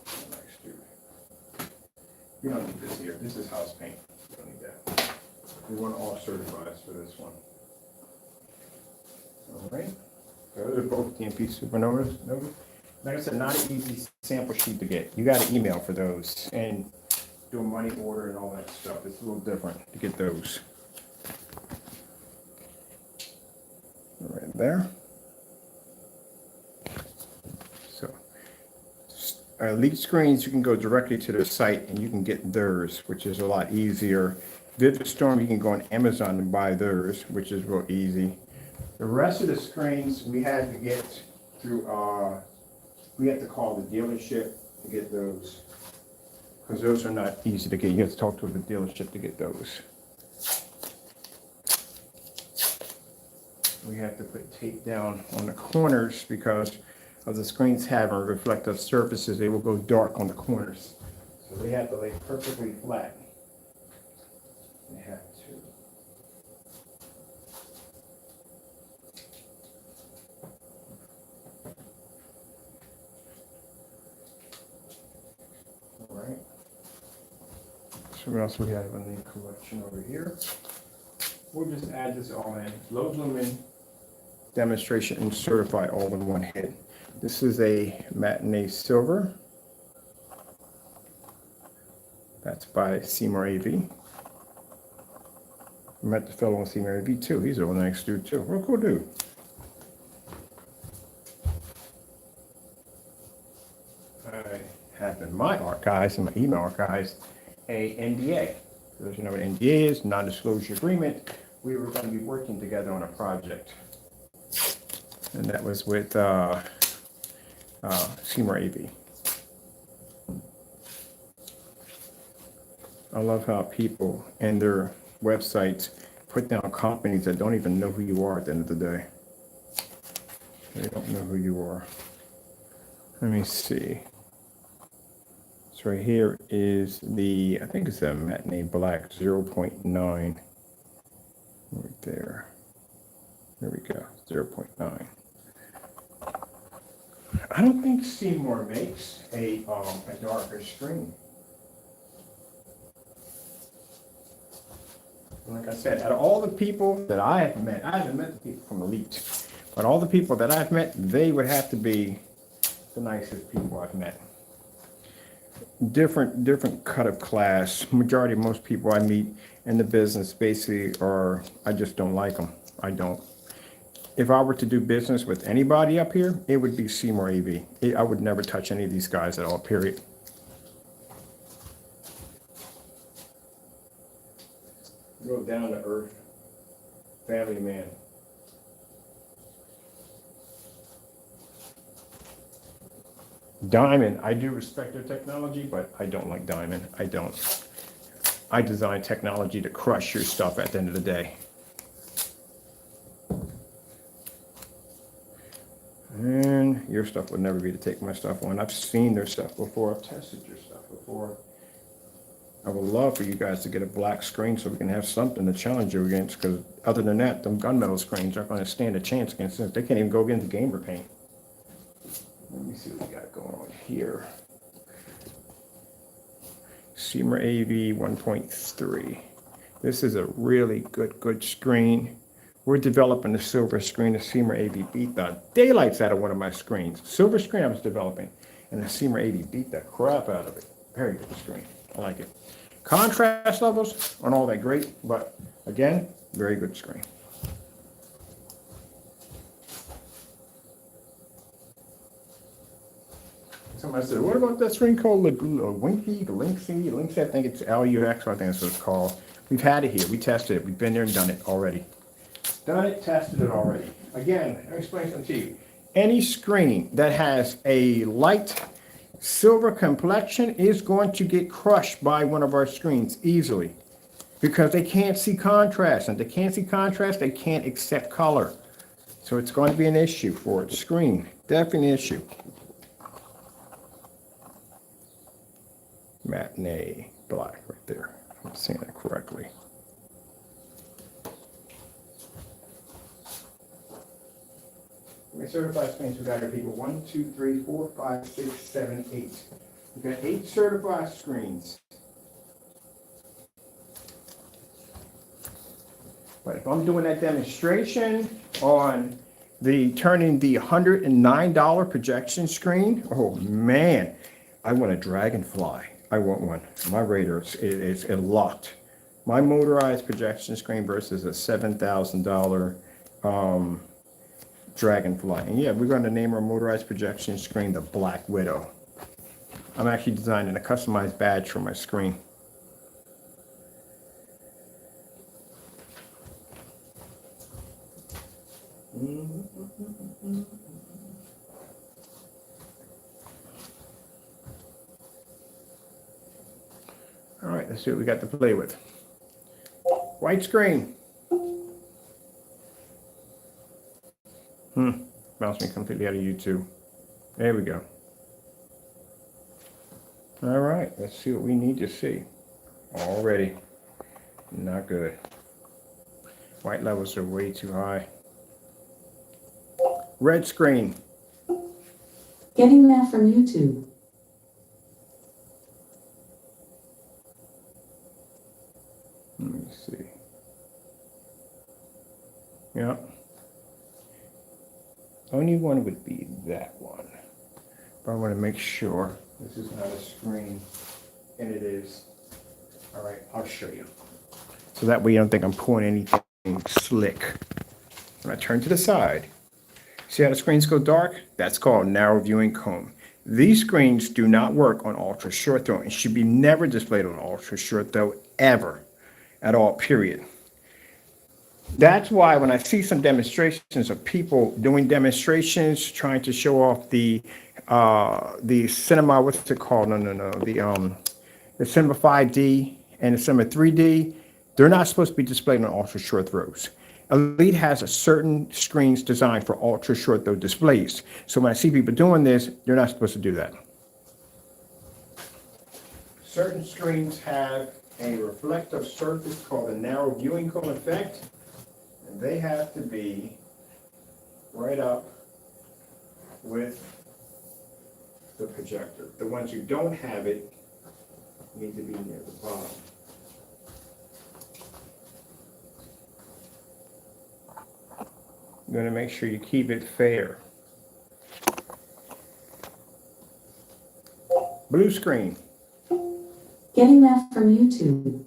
Nice dude. We don't need this here. This is house paint. We don't need that. We want all certifieds for this one. All right. Those are both DMP supernovas. Like I said, not an easy sample sheet to get. You got to email for those and do a money order and all that stuff. It's a little different to get those. Right there. So, Elite Screens, you can go directly to their site and you can get theirs, which is a lot easier. Vivid Storm, you can go on Amazon and buy theirs, which is real easy. The rest of the screens we had to get through, we have to call the dealership to get those. Because those are not easy to get. You have to talk to the dealership to get those. We have to put tape down on the corners because of the screens having reflective surfaces. They will go dark on the corners. So they have to lay perfectly flat. They have to. All right. So what else we have in the collection over here? We'll just add this all in. Low lumen demonstration and certify all in one hit. This is a matinee silver. That's by Seymour AV. I met the fellow on Seymour AV too. He's a real nice dude too. Real cool dude. I have in my archives, in my email archives, a NDA. So as you know what NDA is, non-disclosure agreement. We were going to be working together on a project. And that was with Seymour AV. I love how people and their websites put down companies that don't even know who you are at the end of the day. They don't know who you are. Let me see. So right here is the, I think it's a matinee black 0.9. Right there. There we go, 0.9. I don't think Seymour makes a darker screen. Like I said, out of all the people that I have met, I haven't met the people from Elite, but all the people that I've met, they would have to be the nicest people I've met. Different cut of class. Majority of most people I meet in the business basically are, I just don't like them. I don't. If I were to do business with anybody up here, it would be Seymour AV. I would never touch any of these guys at all, period. Real down to earth, family man. Diamond, I do respect their technology, but I don't like Diamond. I don't. I design technology to crush your stuff at the end of the day. And your stuff would never be to take my stuff on. I've seen their stuff before. I've tested your stuff before. I would love for you guys to get a black screen so we can have something to challenge you against, because other than that, them gunmetal screens aren't going to stand a chance against this. They can't even go against the gamer paint. Let me see what we got going on here. Seymour AV 1.3. This is a really good screen. We're developing the silver screen. The Seymour AV beat the daylights out of one of my screens. Silver screen I was developing, and the Seymour AV beat the crap out of it. Very good screen. I like it. Contrast levels aren't all that great, but again, very good screen. Somebody said, what about that screen called Linksy? I think it's LUX, I think that's what it's called. We've had it here. We tested it. We've been there and done it already. Done it, tested it already. Again, let me explain something to you. Any screen that has a light silver complexion is going to get crushed by one of our screens easily because they can't see contrast. And if they can't see contrast, they can't accept color. So it's going to be an issue for its screen. Definitely an issue. Matinee black right there. I'm saying that correctly. How many certified screens we got here, people? 1, 2, 3, 4, 5, 6, 7, 8. We've got 8 certified screens. But if I'm doing that demonstration on the turning the $109 projection screen, oh man, I want a Dragonfly. I want one. My radar is locked. My motorized projection screen versus a $7,000 Dragonfly. And yeah, we're going to name our motorized projection screen the Black Widow. I'm actually designing a customized badge for my screen. let's see what we got to play with. White screen. Bounced me completely out of YouTube. There we go. All right, let's see what we need to see. Already not good. White levels are way too high. Red screen. Getting that from YouTube. Let me see. Yeah. Only one would be that one. But I want to make sure this is not a screen, and it is. All right, I'll show you. So that way you don't think I'm pulling anything slick. When I turn to the side, see how the screens go dark? That's called narrow viewing cone. These screens do not work on ultra short throw and should be never displayed on ultra short throw ever at all, period. That's why when I see some demonstrations of people doing demonstrations, trying to show off the cinema, what's it called? The cinema 5D and the cinema 3D, they're not supposed to be displayed on ultra short throws. Elite has a certain screens designed for ultra short throw displays. So when I see people doing this, they're not supposed to do that. Certain screens have a reflective surface called a narrow viewing cone effect. And they have to be right up with the projector. The ones who don't have it need to be near the bottom. You're going to make sure you keep it fair. Blue screen. Getting that from YouTube.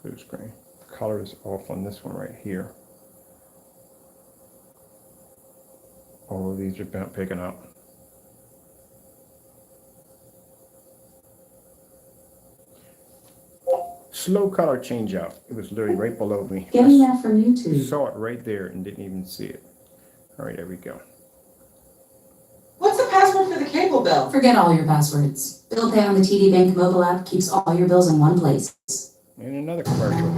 Blue screen. Color is off on this one right here. All of these are picking up. Slow color change out. It was literally right below me. Getting that from I YouTube. saw it right there and didn't even see it. All right, there we go. What's the password for the cable bill? Forget all your passwords. Bill Pay on the TD Bank mobile app keeps all your bills in one place. And another commercial.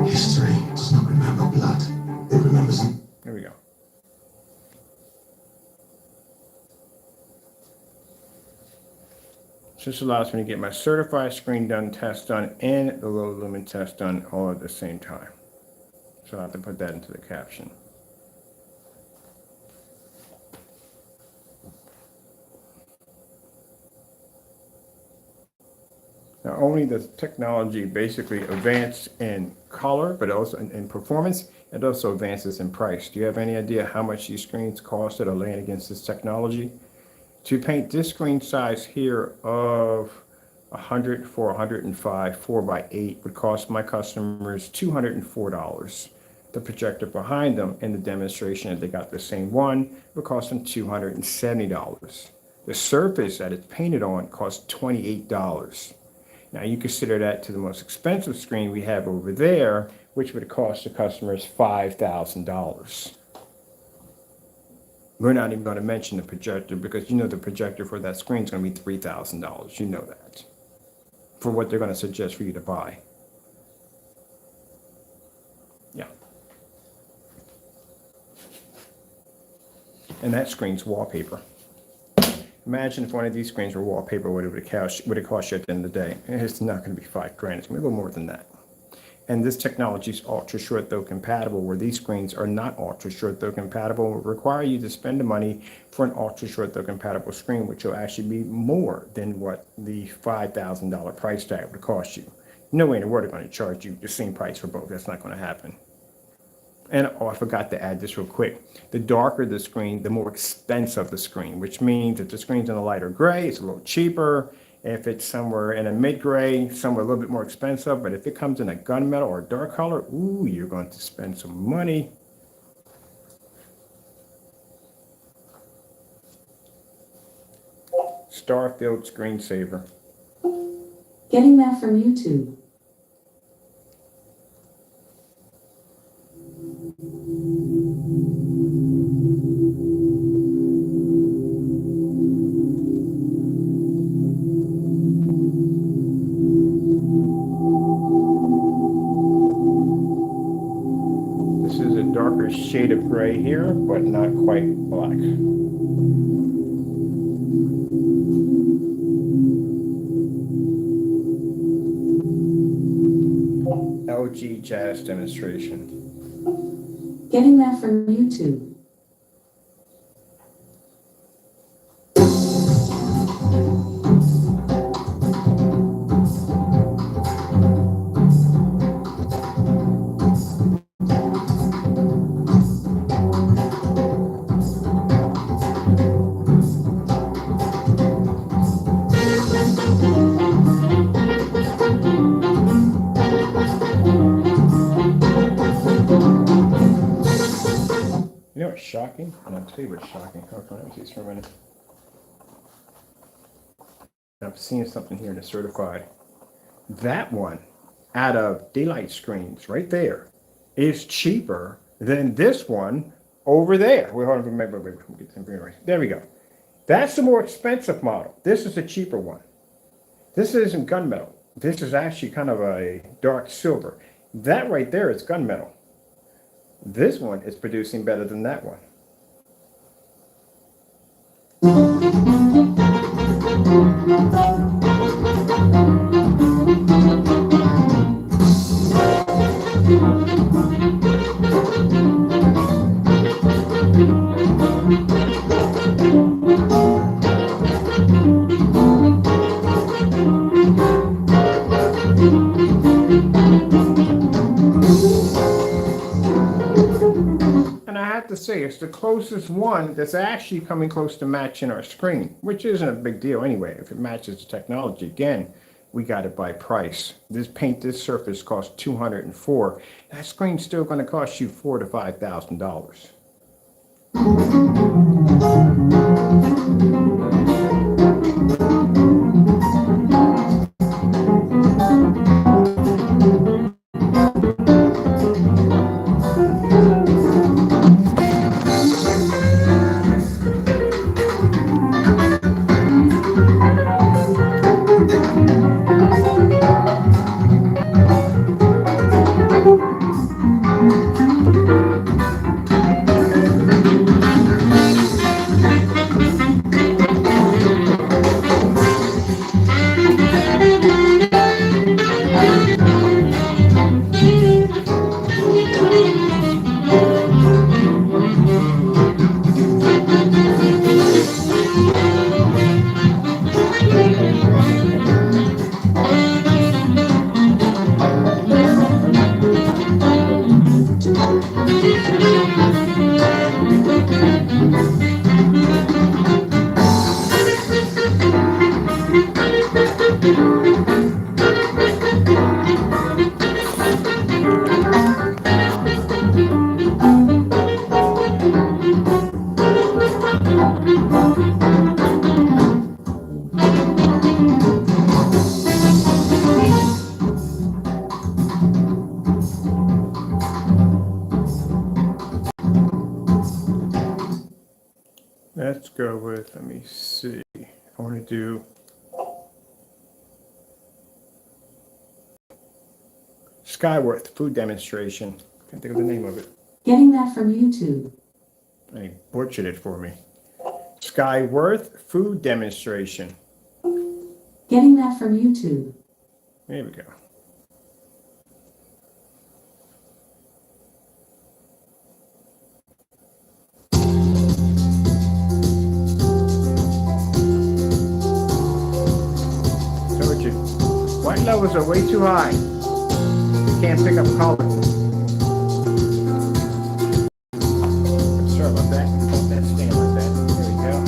History does not remember blood. It remembers. There we go. So this allows me to get my certified screen done, test done, and the low lumen test done all at the same time. So I have to put that into the caption. Not only does technology basically advance in color, but also in performance, it also advances in price. Do you have any idea how much these screens cost that are laying against this technology? To paint this screen size here of 100 for 105 4x8 would cost my customers $204. The projector behind them in the demonstration, if they got the same one, would cost them $270. The surface that it's painted on costs $28. Now you consider that to the most expensive screen we have over there, which would cost the customers $5,000. We're not even going to mention the projector because you know the projector for that screen is going to be $3,000. You know that. For what they're going to suggest for you to buy. Yeah. And that screen's wallpaper. Imagine if one of these screens were wallpaper, what it would cost you at the end of the day. It's not going to be $5,000. It's going to be a little more than that. And this technology is ultra short throw compatible, where these screens are not ultra short throw compatible. It will require you to spend the money for an ultra short throw compatible screen, which will actually be more than what the $5,000 price tag would cost you. No way in the world they're going to charge you the same price for both. That's not going to happen. And I forgot to add this real quick. The darker the screen, the more expensive the screen, which means if the screen's in a lighter gray, it's a little cheaper. If it's somewhere in a mid-gray, somewhere a little bit more expensive. But if it comes in a gunmetal or a dark color, ooh, you're going to spend some money. Starfield screensaver. Getting that from YouTube. a shade of gray here, but not quite black. LG Jazz demonstration. Getting that from YouTube. You know what's shocking? And I'll tell you what's shocking. Hold on, let me see this for a minute. I'm seeing something here in the certified. That one, out of daylight screens, right there, is cheaper than this one over there. Wait, hold on, wait. There we go. That's the more expensive model. This is a cheaper one. This isn't gunmetal. This is actually kind of a dark silver. That right there is gunmetal. This one is producing better than that one. To say it's the closest one that's actually coming close to matching our screen, which isn't a big deal anyway. If it matches the technology, again, we got it by price. This surface costs $204. That screen's still going to cost you $4,000 to $5,000. Let's go with, let me see, I want to do Skyworth food demonstration. Can't think of the name of it. Getting that from YouTube. They butchered it for me. Skyworth food demonstration. Getting that from YouTube. There we go. Told you. White levels are way too high. You can't pick up color. Sorry about that. That's staying like that. There we go.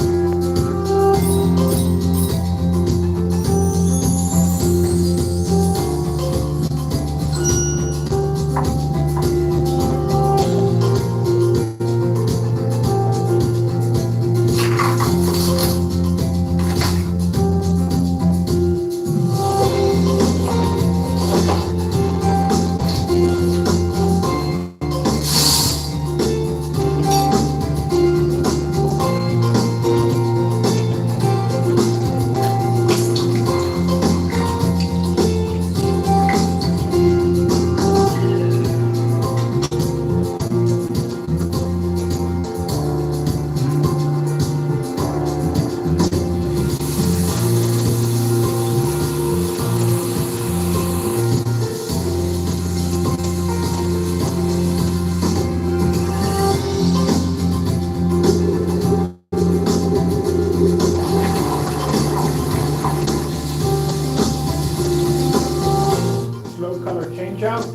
switch out.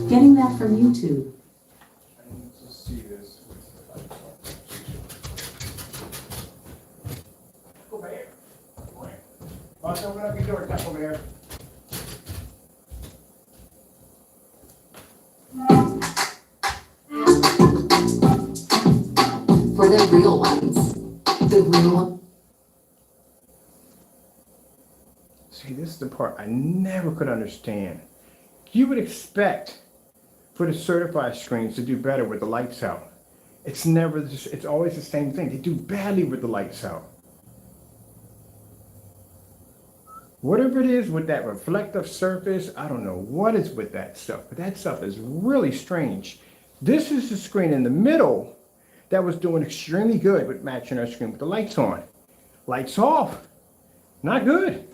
Getting that from YouTube. I need to see this. Go back. Let's open up your door, Taco Bear. For the real ones. The real one. See, this is the part I never could understand. You would expect for the certified screens to do better with the lights out. It's never, it's always the same thing. They do badly with the lights out. Whatever it is with that reflective surface, I don't know what is with that stuff, but that stuff is really strange. This is the screen in the middle that was doing extremely good with matching our screen with the lights on. Lights off, not good.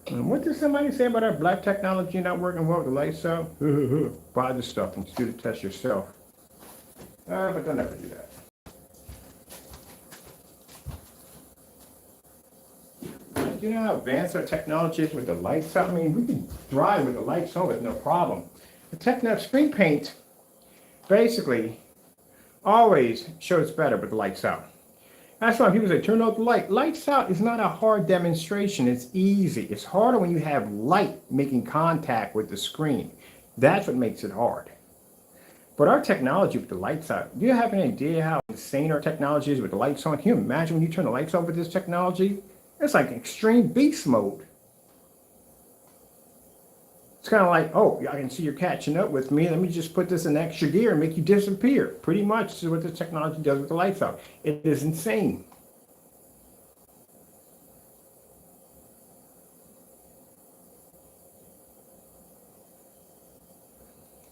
And what did somebody say about our black technology not working well with the lights out? Buy the stuff and do the test yourself. But they'll never do that. Do you know how advanced our technology is with the lights out? I mean, we can drive with the lights on with no problem. The Technap screen paint basically always shows better with the lights out. That's why people say, turn off the light. Lights out is not a hard demonstration. It's easy. It's harder when you have light making contact with the screen. That's what makes it hard. But our technology with the lights out, do you have any idea how insane our technology is with the lights on? Can you imagine when you turn the lights off with this technology? It's like extreme beast mode. It's kind of like, oh, I can see you're catching up with me. Let me just put this in extra gear and make you disappear. Pretty much is what the technology does with the lights out. It is insane.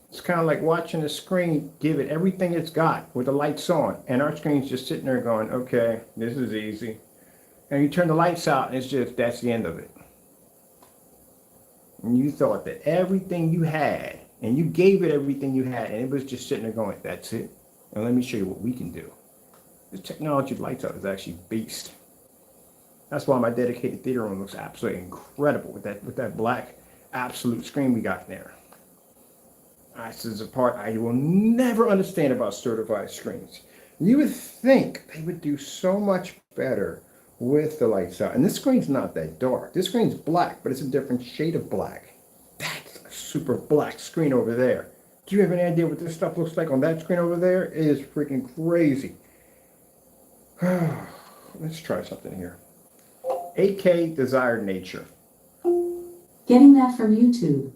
It's kind of like watching the screen give it everything it's got with the lights on. And our screen's just sitting there going, okay, this is easy. And you turn the lights out and it's just, that's the end of it. And you thought that everything you had, and you gave it everything you had, and it was just sitting there going, that's it. And let me show you what we can do. This technology of lights out is actually beast. That's why my dedicated theater room looks absolutely incredible with that black absolute screen we got there. This is a part I will never understand about certified screens. You would think they would do so much better with the lights out. And this screen's not that dark. This screen's black, but it's a different shade of black. That's a super black screen over there. Do you have any idea what this stuff looks like on that screen over there? It is freaking crazy. Let's try something here. 8K desired nature. Getting that from YouTube.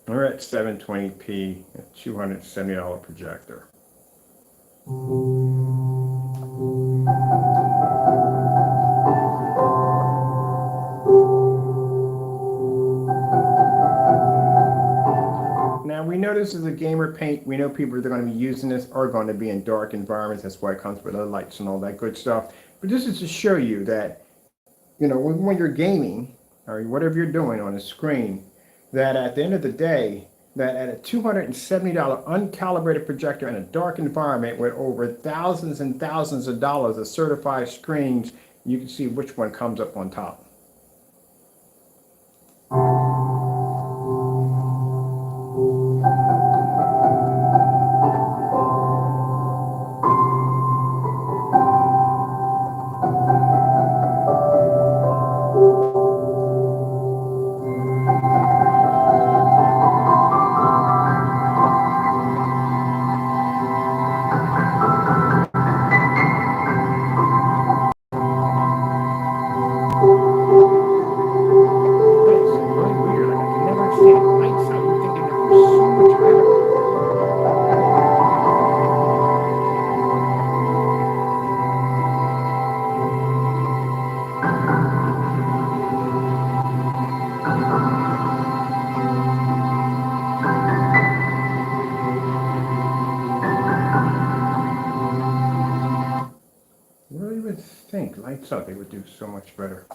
We're at 720p, a $270 projector. Now we know this is a gamer paint. We know people that are going to be using this are going to be in dark environments. That's why it comes with the lights and all that good stuff. But this is to show you that, you know, when you're gaming or whatever you're doing on a screen, that at the end of the day, that at a $270 uncalibrated projector in a dark environment with over thousands and thousands of dollars of certified screens, you can see which one comes up on top. Really would think lights out they would do so much better.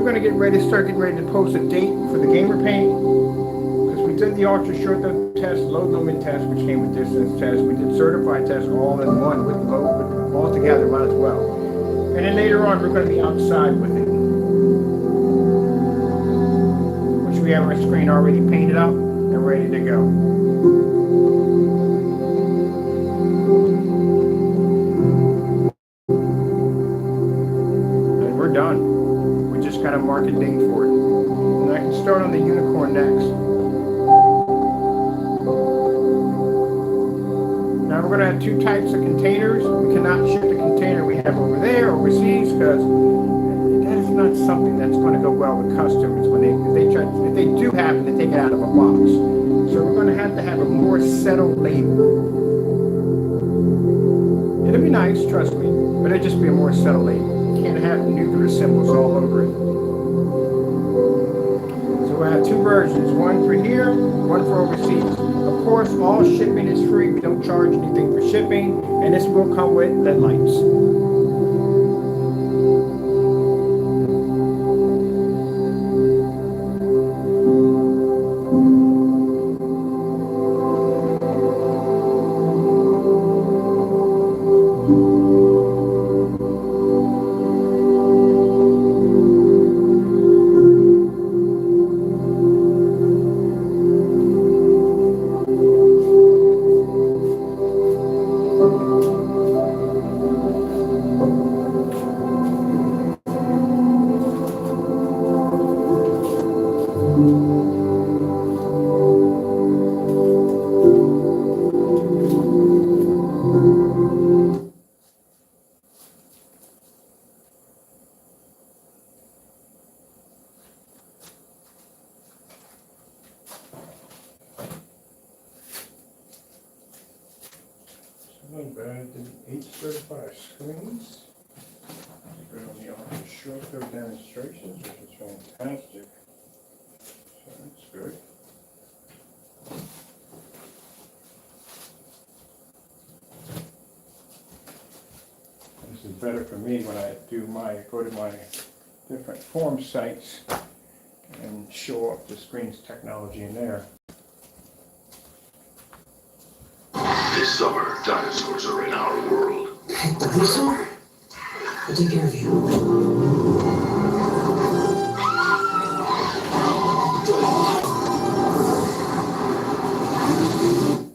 we're gonna get ready to post a date for the gamer paint. Because we did the ultra short test, low lumen test, which came with distance test. We did certified tests all in one with all together, might as well. And then later on, we're gonna be outside with it. Which we have our screen already painted up and ready to go. And we're done. We just gotta mark a date for it. And I can start on the unicorn next. Now we're gonna have two types of containers. We cannot ship the container we have over there overseas because that is not something that's going to go well with customers when if they do happen to take it out of a box. So we're going to have a more settled label. It'll be nice, trust me, but it'll just be a more settled label. You can't have nuclear symbols all over it. So we'll have two versions, one for here, one for overseas. Of course, all shipping is free. We don't charge anything for shipping, and this will come with LED lights. Eight certified screens. Go on the ultra short code demonstrations, which is fantastic. So that's good. This is better for me when I go to my different form sites and show off the screen's technology in there. This summer, dinosaurs are in our world. Dinosaur? I'll take care of you.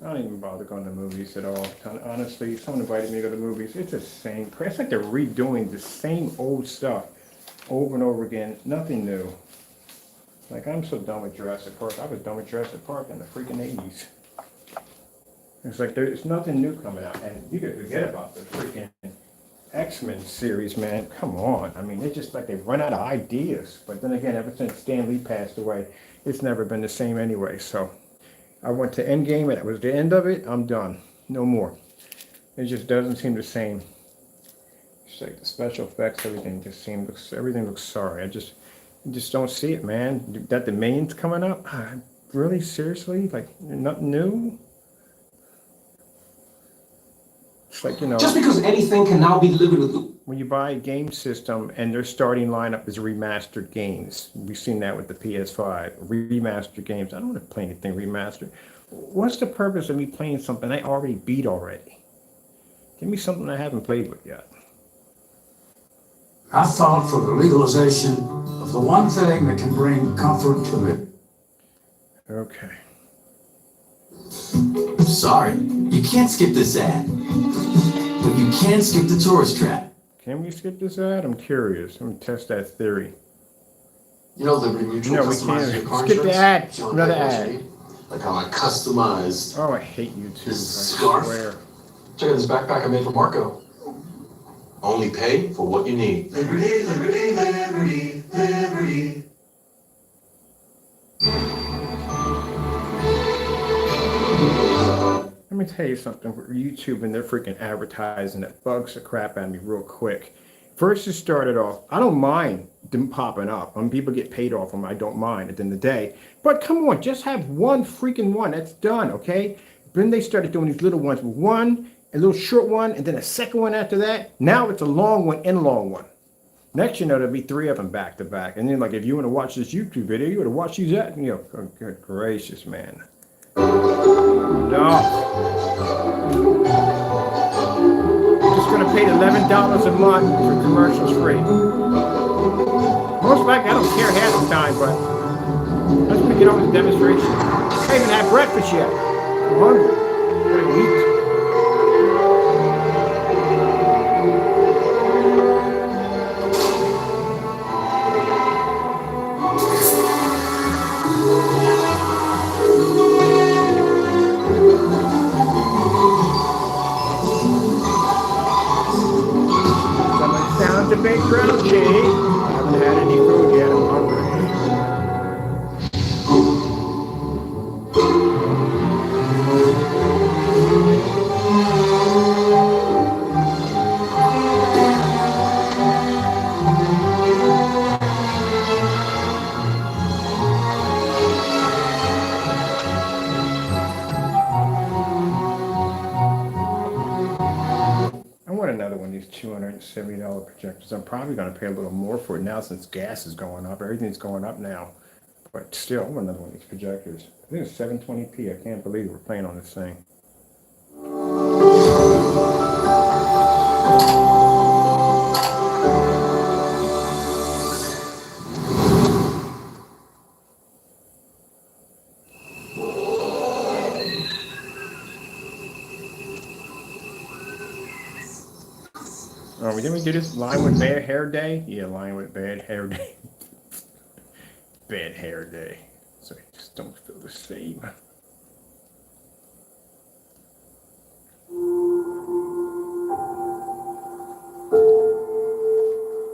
I don't even bother going to movies at all. Honestly, if someone invited me to go to the movies, it's the same. It's like they're redoing the same old stuff over and over again. Nothing new. Like, I'm so done with Jurassic Park. I was done with Jurassic Park in the freaking 80s. It's like there's nothing new coming out, and you could forget about the freaking X-Men series, man. Come on. I mean, it's just like they've run out of ideas. But then again, ever since Stan Lee passed away, it's never been the same anyway. So I went to Endgame, and that was the end of it. I'm done. No more. It just doesn't seem the same. It's like the special effects, everything looks sorry. I just don't see it, man. That the Minions coming up? Really? Seriously? Like, nothing new? It's like, Just because anything can now be delivered with... When you buy a game system and their starting lineup is remastered games, we've seen that with the PS5, remastered games. I don't want to play anything remastered. What's the purpose of me playing something I already beat already? Give me something I haven't played with yet. I fought for the legalization of the one thing that can bring comfort to it. Okay. Sorry, you can't skip this ad. But you can skip the tourist trap. Can we skip this ad? I'm curious. I'm gonna test that theory. You know, Liberty Mutual No, we customizes your can't. car Skip the ad. insurance. You know, Another like ad. that, like how I customized Oh, I hate you too. I this scarf. swear. Check out this backpack I made for Marco. Only pay for what you need. Liberty, liberty, liberty, liberty. Let me tell you something. YouTube and their freaking advertising that bugs the crap out of me real quick. First, it started off, I don't mind them popping up. When people get paid off them, I don't mind at the end of the day. But come on, just have one freaking one. That's done, okay? Then they started doing these little ones with one, a little short one, and then a second one after that. Now it's a long one and a long one. Next, you know, there'll be 3 of them back to back. And then, like, if you want to watch this YouTube video, you would have watched these at, you know, oh, good gracious, man. No. You're just going to pay $11 a month for commercials free. Most likely, I don't care half the time, but I'm just going to get on with the demonstration. I haven't even had breakfast yet. I'm hungry. I'm going to eat. Sounds a bit grouchy. I haven't had any food yet. I'm hungry. I want another one of these $270 projectors. I'm probably going to pay a little more for it now since gas is going up. Everything's going up now. But still, I want another one of these projectors. I think it's 720p. I can't believe we're playing on this thing. Oh, didn't we do this line with bad hair day? Yeah, line with bad hair day. Bad hair day. So you just don't feel the same.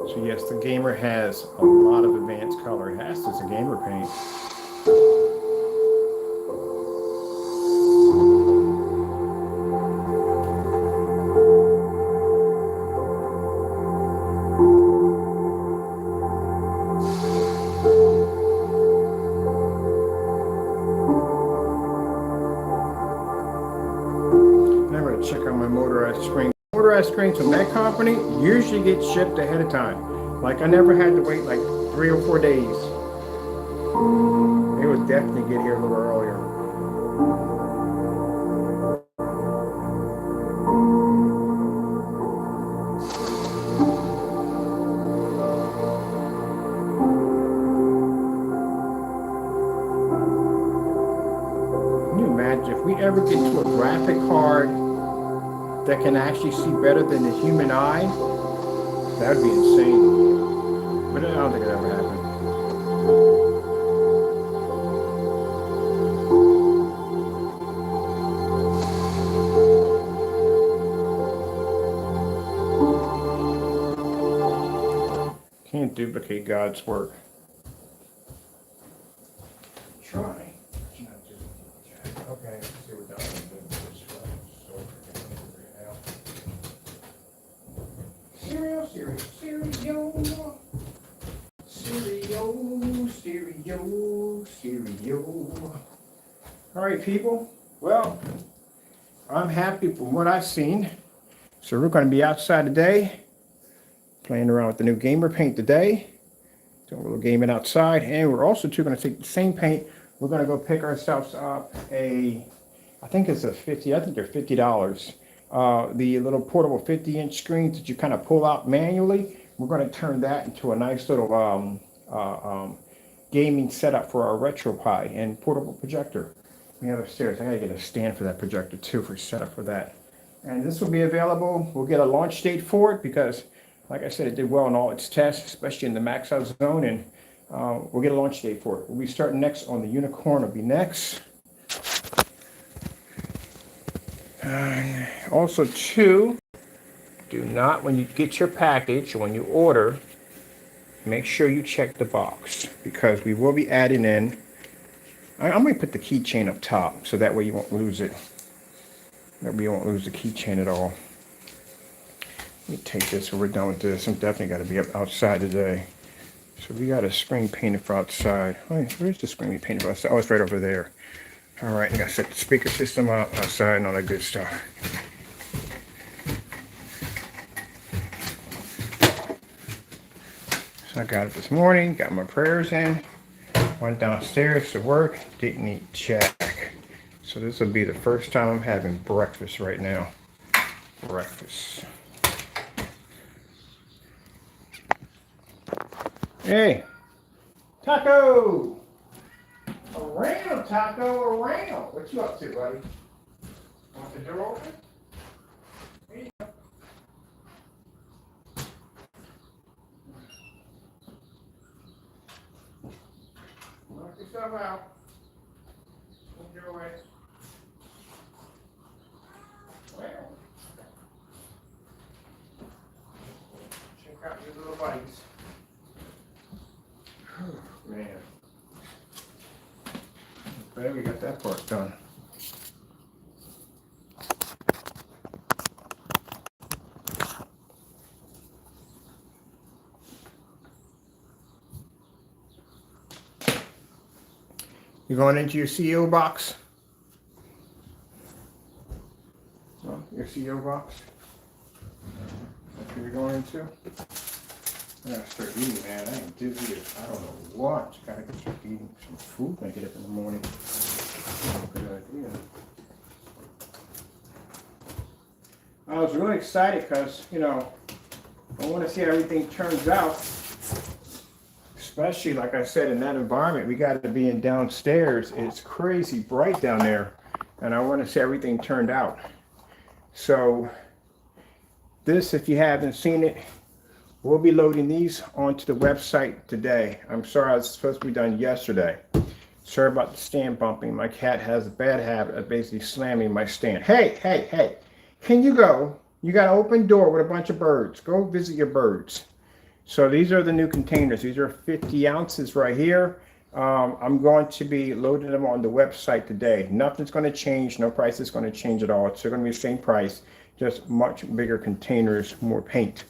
So yes, the gamer has a lot of advanced color. It has to. It's a gamer paint. Check out my motorized screen. Motorized screens from that company usually get shipped ahead of time. Like I never had to wait like 3 or 4 days. They would definitely get here a little earlier. Can you imagine if we ever get to a graphic card that can actually see better than the human eye? That would be insane. But I don't think it ever happened. Can't duplicate God's work. Try. Okay, let's see what that one does. Stereo. All right, people. Well, I'm happy from what I've seen. So we're going to be outside today, playing around with the new gamer paint today. Doing a little gaming outside. And we're also too going to take the same paint. We're going to go pick ourselves up I think it's a 50, I think they're $50. The little portable 50-inch screens that you kind of pull out manually. We're going to turn that into a nice little gaming setup for our RetroPie and portable projector. We have upstairs. I gotta get a stand for that projector too for setup for that. And this will be available. We'll get a launch date for it because, like I said, it did well in all its tests, especially in the max out zone. And we'll get a launch date for it. We'll be starting next on the Unicorn. Will be next. Also, too, do not, when you get your package, when you order, make sure you check the box because we will be adding in. I'm going to put the keychain up top so that way you won't lose it. That way you won't lose the keychain at all. Let me take this when we're done with this. I'm definitely got to be up outside today. So we got a screen painted for outside. Where's the screen we painted for outside? Oh, it's right over there. All right, I got to set the speaker system up outside and all that good stuff. I got it this morning, got my prayers in, went downstairs to work, didn't eat jack. So this will be the first time I'm having breakfast right now. Breakfast. Hey, Taco! Around, Taco, around. What you up to, buddy? Want the door open? Here you go. Knock yourself out. Enjoy it. Well, check out your little buddies. Man. Glad we got that part done. You going into your CEO box? No, your CEO box? That's what you're going into? I gotta start eating, man. I am dizzy. I don't know what. Gotta get start eating some food when I get up in the morning. Good idea. I was really excited because, you know, I want to see how everything turns out. Especially, like I said, in that environment, we got to be in downstairs. It's crazy bright down there. And I want to see everything turned out. So, this, if you haven't seen it, we'll be loading these onto the website today. I'm sorry, I was supposed to be done yesterday. Sorry about the stand bumping. My cat has a bad habit of basically slamming my stand. Hey, hey, hey, can you go? You got an open door with a bunch of birds. Go visit your birds. So these are the new containers. These are 50 ounces right here. I'm going to be loading them on the website today. Nothing's going to change. No price is going to change at all. It's still going to be the same price, just much bigger containers, more paint.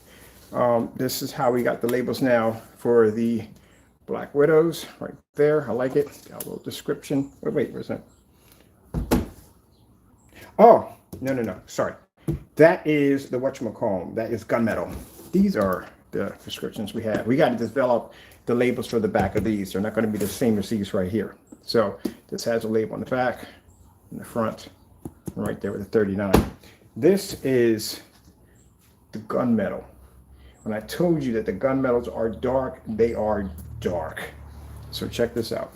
This is how we got the labels now for the Black Widows right there. I like it. Got a little description. Wait, where's that? Oh, no. Sorry. That is the whatchamacallit. That is gunmetal. These are the prescriptions we have. We got to develop the labels for the back of these. They're not going to be the same as these right here. So this has a label on the back, in the front, and right there with the 39. This is the gunmetal. When I told you that the gunmetals are dark, they are dark. So check this out.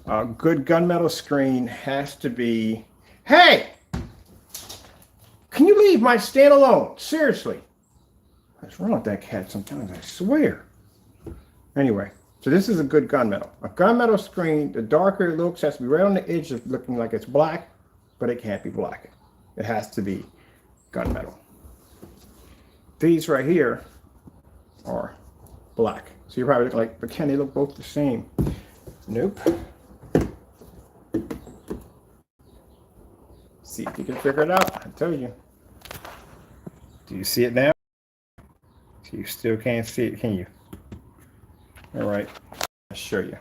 A good gunmetal screen has to be, hey, can you leave my stand alone? Seriously. What's wrong with that cat sometimes, I swear. Anyway, so this is a good gunmetal. A gunmetal screen, the darker it looks, has to be right on the edge of looking like it's black, but it can't be black. It has to be gunmetal. These right here are black. So you're probably looking like, but can they look both the same? Nope. See if you can figure it out. I tell you. Do you see it now? You still can't see it, can you? All right, I'll show you.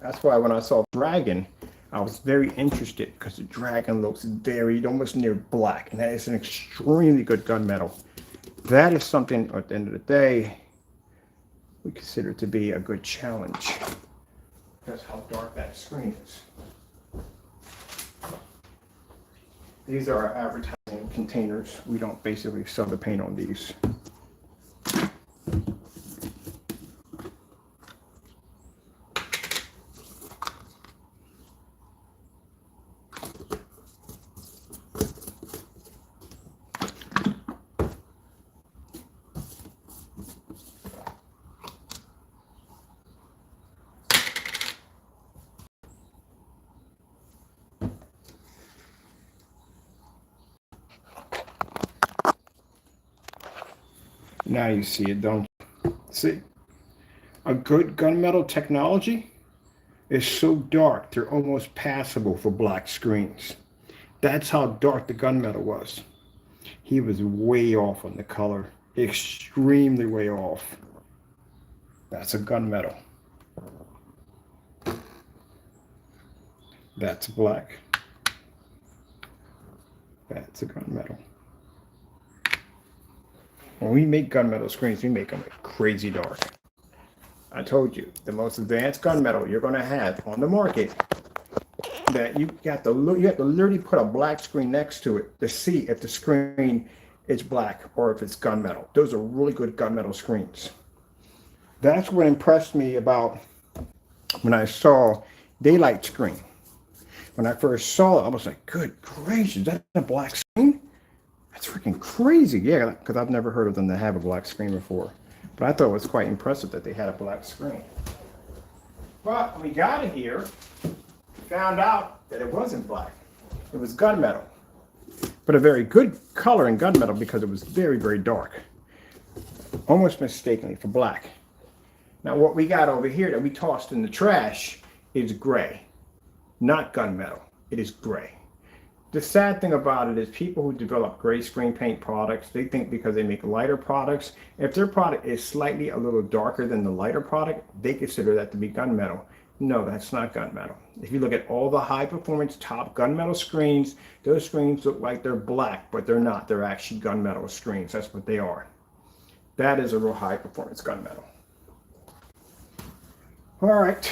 That's why when I saw Dragon, I was very interested because the Dragon looks very, almost near black, and that is an extremely good gunmetal. That is something, at the end of the day, we consider to be a good challenge. That's how dark that screen is. These are our advertising containers. We don't basically sell the paint on these. Now you see it, don't you? See? A good gunmetal technology is so dark, they're almost passable for black screens. That's how dark the gunmetal was. He was way off on the color, extremely way off. That's a gunmetal. That's black. That's a gunmetal. When we make gunmetal screens, we make them crazy dark. I told you, the most advanced gunmetal you're going to have on the market, that you have to literally put a black screen next to it to see if the screen is black or if it's gunmetal. Those are really good gunmetal screens. That's what impressed me about when I saw daylight screen. When I first saw it, I was like, good gracious, is that a black screen? That's freaking crazy. Yeah, because I've never heard of them to have a black screen before. But I thought it was quite impressive that they had a black screen. But when we got it here, we found out that it wasn't black. It was gunmetal. But a very good color in gunmetal because it was very, very dark. Almost mistakenly for black. Now what we got over here that we tossed in the trash is gray. Not gunmetal. It is gray. The sad thing about it is people who develop gray screen paint products, they think because they make lighter products, if their product is slightly a little darker than the lighter product, they consider that to be gunmetal. No, that's not gunmetal. If you look at all the high performance top gunmetal screens, those screens look like they're black, but they're not. They're actually gunmetal screens. That's what they are. That is a real high performance gunmetal. All right.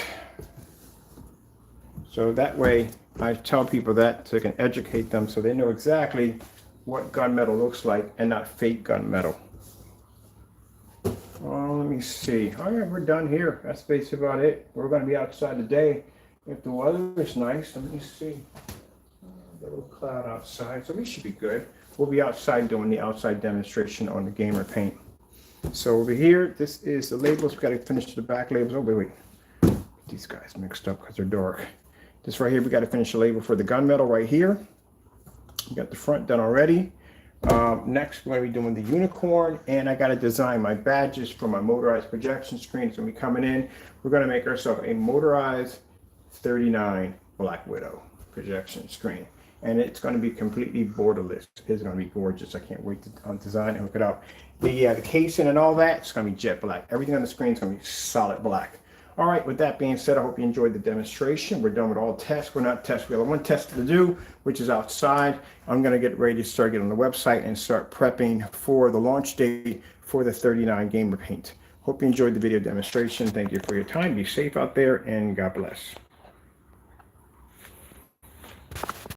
So that way I tell people that so I can educate them so they know exactly what gunmetal looks like and not fake gunmetal. Oh, let me see. All right, we're done here. That's basically about it. We're going to be outside today. If the weather is nice, let me see. A little cloud outside, so we should be good. We'll be outside doing the outside demonstration on the gamer paint. So over here, this is the labels. We got to finish the back labels. Oh, wait. These guys mixed up because they're dark. This right here, we got to finish the label for the gunmetal right here. We got the front done already. Next, we're going to be doing the unicorn, and I got to design my badges for my motorized projection screen. It's going to be coming in. We're going to make ourselves a motorized 39 Black Widow projection screen, and it's going to be completely borderless. It's going to be gorgeous. I can't wait to design and hook it up. The casing and all that, it's going to be jet black. Everything on the screen is going to be solid black. All right, with that being said, I hope you enjoyed the demonstration. We're done with all tests. We're not tests. We have one test to do, which is outside. I'm going to get ready to start getting on the website and start prepping for the launch date for the 39 Gamer Paint. Hope you enjoyed the video demonstration. Thank you for your time. Be safe out there, and God bless.